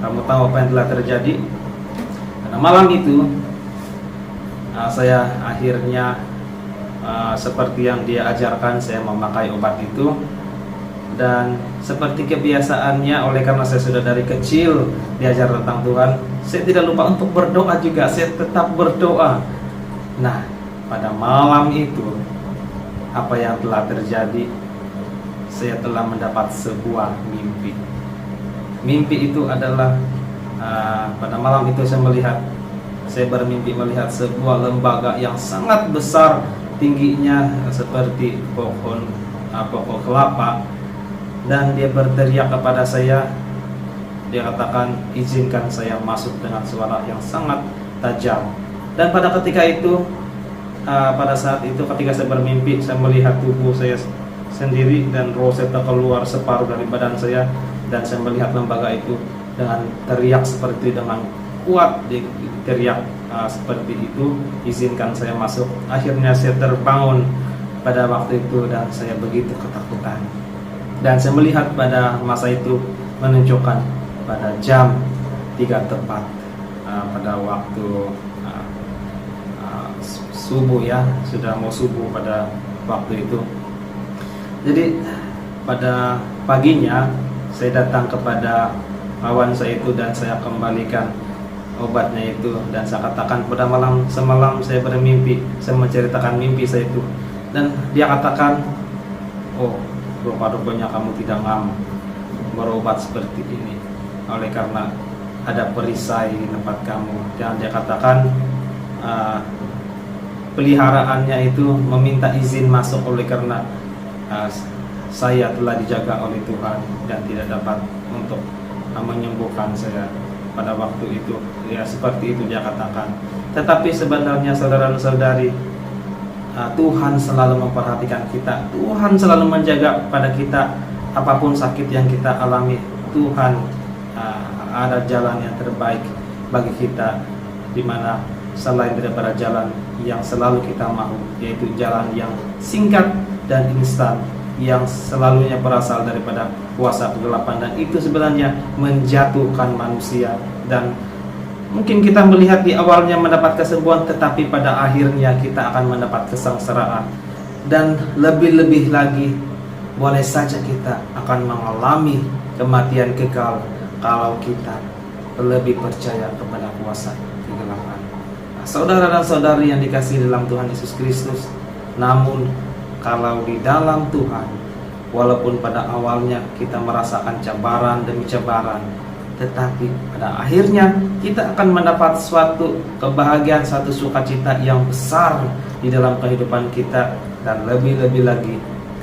kamu tahu apa yang telah terjadi? Pada malam itu saya akhirnya seperti yang dia ajarkan, saya memakai obat itu. Dan seperti kebiasaannya, oleh karena saya sudah dari kecil diajar tentang Tuhan, saya tidak lupa untuk berdoa juga, saya tetap berdoa. Nah, pada malam itu, apa yang telah terjadi? Saya telah mendapat sebuah mimpi. Mimpi itu adalah pada malam itu saya bermimpi melihat sebuah lembaga yang sangat besar, tingginya seperti pohon kelapa, dan dia berteriak kepada saya. Dia katakan, izinkan saya masuk, dengan suara yang sangat tajam. Dan pada ketika itu, pada saat itu ketika saya bermimpi, saya melihat tubuh saya sendiri dan roh saya keluar separuh dari badan saya, dan saya melihat lembaga itu dengan teriak seperti dengan kuat, teriak seperti itu, izinkan saya masuk. Akhirnya saya terbangun pada waktu itu, dan saya begitu ketakutan. Dan saya melihat pada masa itu menunjukkan pada jam 3 tepat, pada waktu subuh, ya, sudah mau subuh pada waktu itu. Jadi pada paginya saya datang kepada kawan saya itu, dan saya kembalikan obatnya itu, dan saya katakan pada semalam saya bermimpi, saya menceritakan mimpi saya itu, dan dia katakan, oh, rupa-rupanya kamu tidak ngamuk berobat seperti ini, oleh karena ada perisai di tempat kamu. Dan dia katakan peliharaannya itu meminta izin masuk, oleh karena saya telah dijaga oleh Tuhan dan tidak dapat untuk menyembuhkan saya pada waktu itu. Ya, seperti itu dia katakan. Tetapi sebenarnya saudara-saudari, Tuhan selalu memperhatikan kita. Tuhan selalu menjaga pada kita. Apapun sakit yang kita alami, Tuhan ada jalan yang terbaik bagi kita, di mana selain daripada jalan yang selalu kita mahu, yaitu jalan yang singkat dan instan, yang selalunya berasal daripada kuasa kegelapan, dan itu sebenarnya menjatuhkan manusia dan Mungkin kita melihat di awalnya mendapat kesembuhan, tetapi pada akhirnya kita akan mendapat kesengsaraan. Dan lebih-lebih lagi, boleh saja kita akan mengalami kematian kekal kalau kita lebih percaya kepada kuasa kegelapan. Nah, saudara dan saudari yang dikasihi dalam Tuhan Yesus Kristus, namun kalau di dalam Tuhan, walaupun pada awalnya kita merasakan cabaran demi cabaran, tetapi pada akhirnya kita akan mendapat suatu kebahagiaan, suatu sukacita yang besar di dalam kehidupan kita, dan lebih-lebih lagi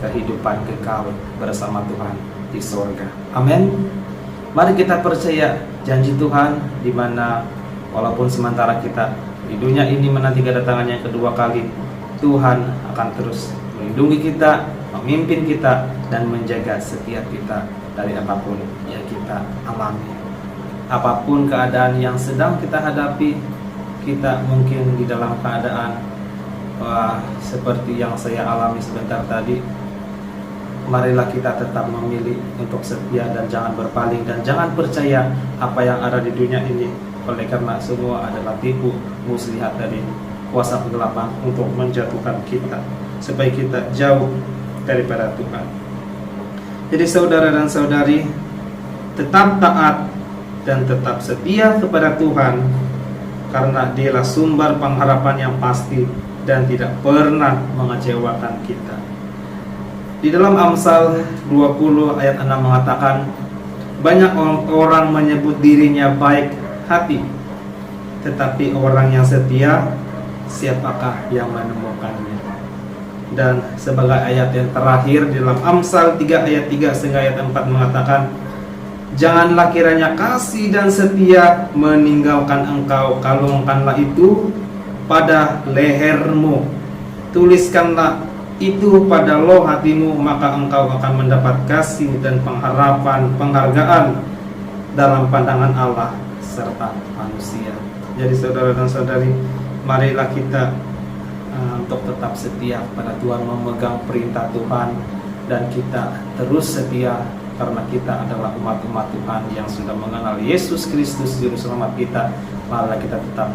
kehidupan kekal bersama Tuhan di surga. Amin. Mari kita percaya janji Tuhan, di mana walaupun sementara kita di dunia ini menanti kedatangannya yang kedua kali, Tuhan akan terus melindungi kita, memimpin kita, dan menjaga setiap kita dari apapun yang kita alami. Apapun keadaan yang sedang kita hadapi, kita mungkin di dalam keadaan seperti yang saya alami sebentar tadi, marilah kita tetap memilih untuk setia dan jangan berpaling, dan jangan percaya apa yang ada di dunia ini, oleh karena semua adalah tipu muslihat dari kuasa kegelapan untuk menjatuhkan kita, supaya kita jauh daripada Tuhan. Jadi saudara dan saudari, tetap taat dan tetap setia kepada Tuhan, karena Dialah sumber pengharapan yang pasti dan tidak pernah mengecewakan kita. Di dalam Amsal 20 ayat 6 mengatakan, banyak orang menyebut dirinya baik hati, tetapi orang yang setia, siapakah yang menemukannya? Dan sebagai ayat yang terakhir di dalam Amsal 3 ayat 3 sehingga ayat 4 mengatakan, janganlah kiranya kasih dan setia meninggalkan engkau, kalungkanlah itu pada lehermu, tuliskanlah itu pada loh hatimu, maka engkau akan mendapat kasih dan pengharapan, penghargaan dalam pandangan Allah serta manusia. Jadi saudara dan saudari, marilah kita untuk tetap setia pada Tuhan, memegang perintah Tuhan, dan kita terus setia karena kita adalah umat-umat Tuhan yang sudah mengenal Yesus Kristus Juru Selamat kita. Marilah kita tetap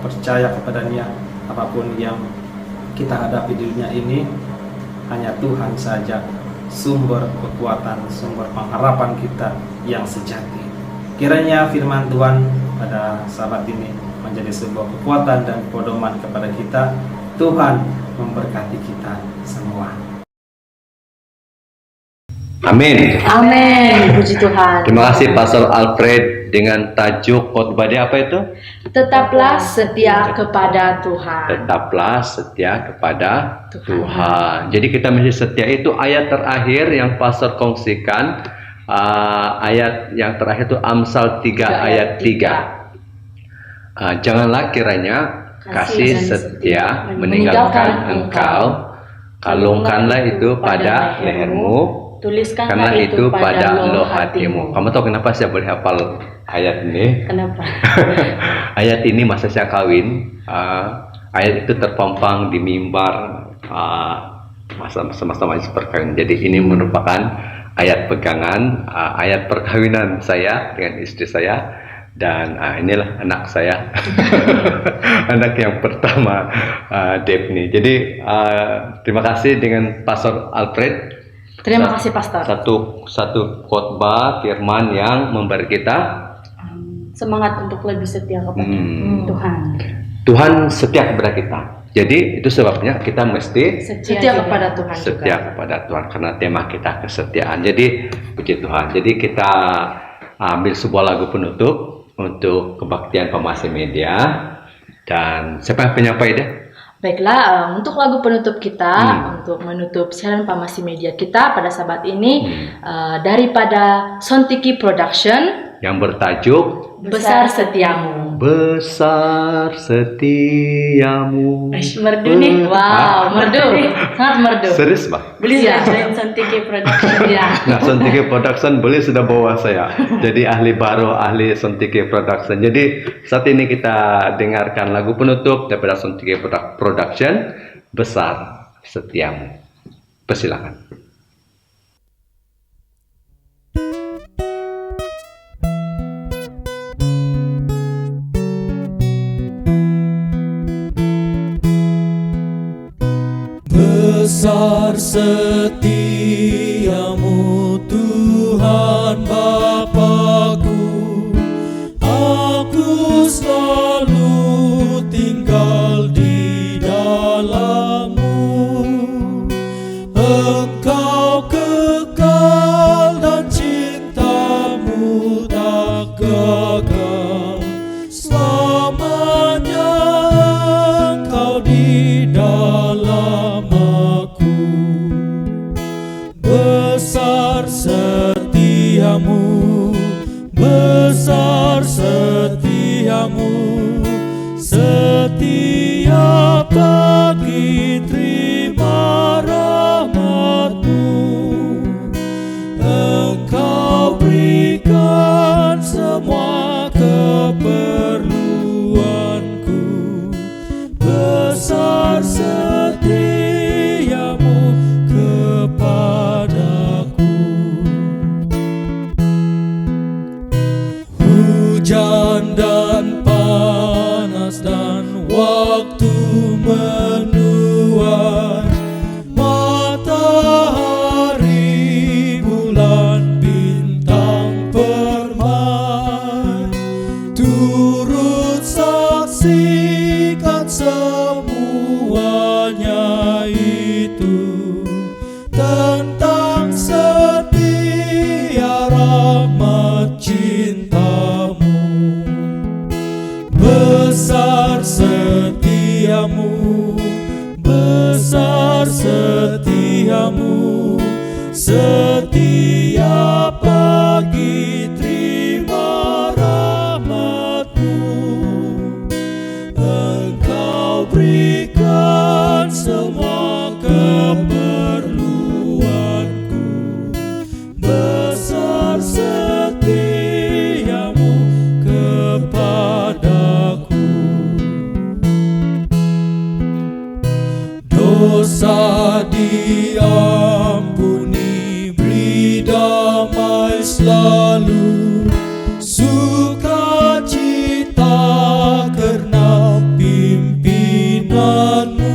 percaya kepadanya. Apapun yang kita hadapi di dunia ini, hanya Tuhan saja sumber kekuatan, sumber pengharapan kita yang sejati. Kiranya firman Tuhan pada saat ini menjadi sebuah kekuatan dan pedoman kepada kita. Tuhan memberkati kita semua. Amin. Amin. Puji Tuhan. Terima kasih Pastor Alfred dengan tajuk khotbah dia apa itu? Tetaplah setia kepada Tuhan. Tetaplah setia kepada Tuhan. Jadi kita mesti setia, itu ayat terakhir yang Pastor kongsikan. Ayat yang terakhir itu Amsal 3 ayat 3. Janganlah kiranya kasih setia meninggalkan engkau, kalungkanlah itu pada lehermu, tuliskanlah itu pada loh hatimu. Kamu tahu kenapa saya boleh hafal ayat ini? Kenapa? Ayat ini masa saya kawin, ayat itu terpampang di mimbar masa-masa perkawinan. Jadi ini merupakan ayat pegangan, ayat perkawinan saya dengan istri saya. Dan inilah anak saya, anak yang pertama, Daphne. Jadi terima kasih dengan Pastor Alfred. Terima kasih Pastor. Satu khotbah firman yang memberi kita semangat untuk lebih setia kepada Tuhan. Tuhan setia kepada kita. Jadi itu sebabnya kita mesti setia kepada Tuhan. Setia kepada Tuhan karena tema kita kesetiaan. Jadi puji Tuhan. Jadi kita ambil sebuah lagu penutup untuk kebaktian Pamasi Media, dan siapa yang penyampai dia? Baiklah, untuk lagu penutup kita, untuk menutup siaran Pamasi Media kita pada sahabat ini, daripada Sontiki Production yang bertajuk Besar Setiamu. Besar setiamu. Merdu nih, wow, merdu, sangat merdu. Serius Bang? Beli join Sontiki Production ya. Nah, Sontiki Production boleh sudah bawa saya. Jadi ahli baru, ahli Sontiki Production. Jadi saat ini kita dengarkan lagu penutup daripada Sontiki Production, Besar Setiamu. Persilakan. Besar setiamu Tuhan Bapa-Ku, aku selalu tinggal di dalam-Mu. Engkau kekal dan cinta-Mu tak gagal, selamanya Engkau di dalam aku. Besar setiamu, besar setiamu, setiap pagi terima rahmat-Mu. Engkau berikan semua keperluanku. Besar setiamu kepadaku. Hujan dan panas dan waktu menuai, matahari, bulan, bintang permai, turut saksikan semuanya itu tentang setia rahmat cinta-Mu. Besar setiamu, besar setiamu, setiap pagi terima rahmat-Mu. Engkau berikan semua keperluanku. Besar setiamu kepadaku. Dosa diampuni, beri damai selalu, sukacita karena pimpinan-Mu.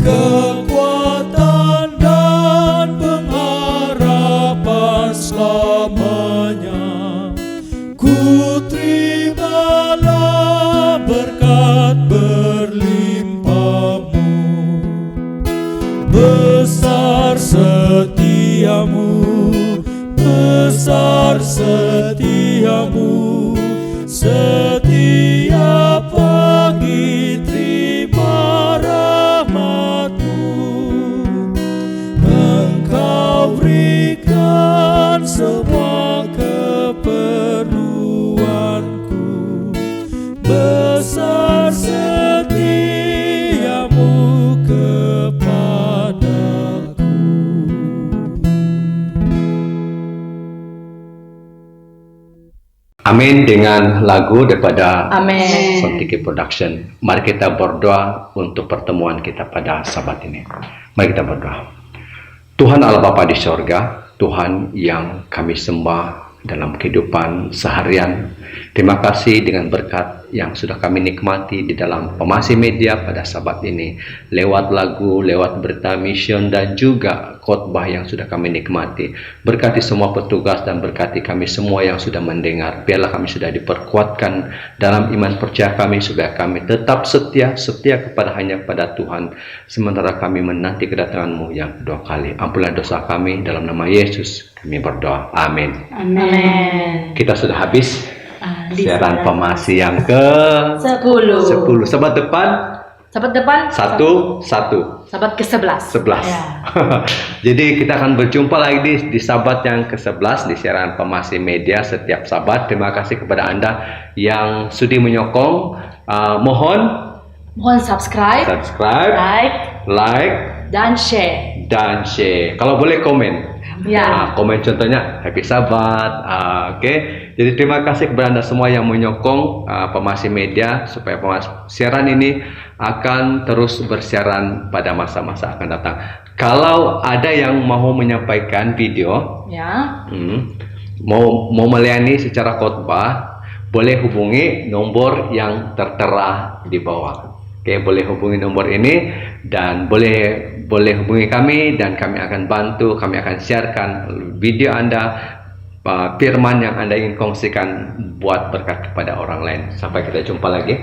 Kekuatan dan pengharapan selamanya, ku terimalah berkat berlimpah-Mu. Besar setiamu, besar setiamu, setiap pagi terima rahmat-Mu. Engkau berikan semua keperluanku. Besar setiamu kepadaku. Amin. Dengan lagu daripada Amin. Sontiki Production, mari kita berdoa untuk pertemuan kita pada Sabat ini. Mari kita berdoa. Tuhan Allah Bapa di sorga, Tuhan yang kami sembah dalam kehidupan seharian, terima kasih dengan berkat yang sudah kami nikmati di dalam Pemasi Media pada Sabat ini, lewat lagu, lewat berita mission, dan juga khotbah yang sudah kami nikmati. Berkati semua petugas dan berkati kami semua yang sudah mendengar. Biarlah kami sudah diperkuatkan dalam iman percaya kami, supaya kami tetap setia hanya kepada Tuhan, sementara kami menanti kedatangan-Mu yang kedua kali. Ampunlah dosa kami, dalam nama Yesus kami berdoa. Amin. Amin. Kita sudah habis siaran Pemasi yang ke 10. Sabat depan satu. Sabat ke-11. 11. Ya. Jadi kita akan berjumpa lagi di Sabat yang ke-11 di siaran Pemasi Media setiap Sabat. Terima kasih kepada Anda yang sudi menyokong. Mohon subscribe, like, dan share. Kalau boleh komen. Ya. Komen contohnya Happy Sabat. Oke. Jadi terima kasih kepada Anda semua yang menyokong Pemasi Media, supaya siaran ini akan terus bersiaran pada masa-masa akan datang. Kalau ada yang mau menyampaikan video, Ya. mau melayani secara khotbah, boleh hubungi nomor yang tertera di bawah. Oke, boleh hubungi nomor ini Dan boleh hubungi kami dan kami akan bantu, kami akan sharekan video Anda, firman yang Anda ingin kongsikan buat berkat kepada orang lain. Sampai kita jumpa lagi.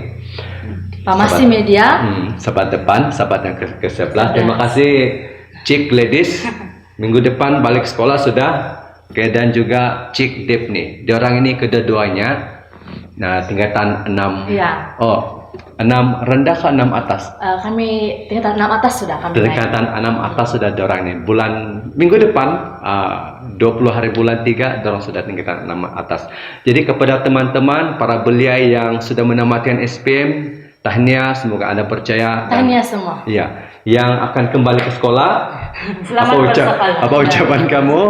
Pamasi Media. Sahabat depan, sahabat yang ke-11. Terima kasih Cik Gladys. Minggu depan balik sekolah sudah. Oke, dan juga Cik Dip nih. Diorang ini kedua-duanya tingkatan 6. Iya. Oh, 6 rendah ke 6 atas? Kami tingkatan 6 atas sudah kami tingkatan 6 atas sudah diorang nih. Minggu depan 20 hari bulan 3 diorang sudah tingkatan 6 atas. Jadi kepada teman-teman para belia yang sudah menamatkan SPM, tahniah, semoga Anda percaya. Tahniah semua. Iya, yang akan kembali ke sekolah. Selamat bersekolah. Apa ucapan kamu?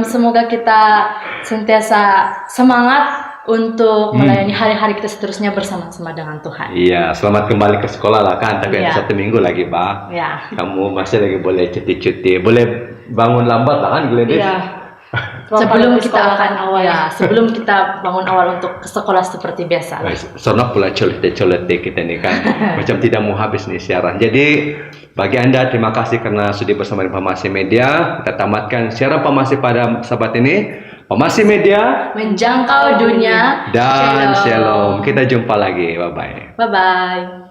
Semoga kita sentiasa semangat untuk melayani hari-hari kita seterusnya bersama-sama dengan Tuhan. Iya, selamat kembali ke sekolah lah kan, tapi ada 1 minggu lagi, Pak. Iya. Kamu masih lagi boleh cuti-cuti, boleh bangun lambat lah kan, Gladys? Iya. Sebelum kita bangun awal untuk ke sekolah seperti biasa. Sonok pula colete kita nih kan, macam tidak mau habis nih siaran. Jadi bagi Anda terima kasih karena sudah bersama dengan Pamasi Media. Kita tamatkan siaran Pamasi pada sahabat ini. Pamasi Media menjangkau dunia dan Shalom. Kita jumpa lagi. Bye bye. Bye bye.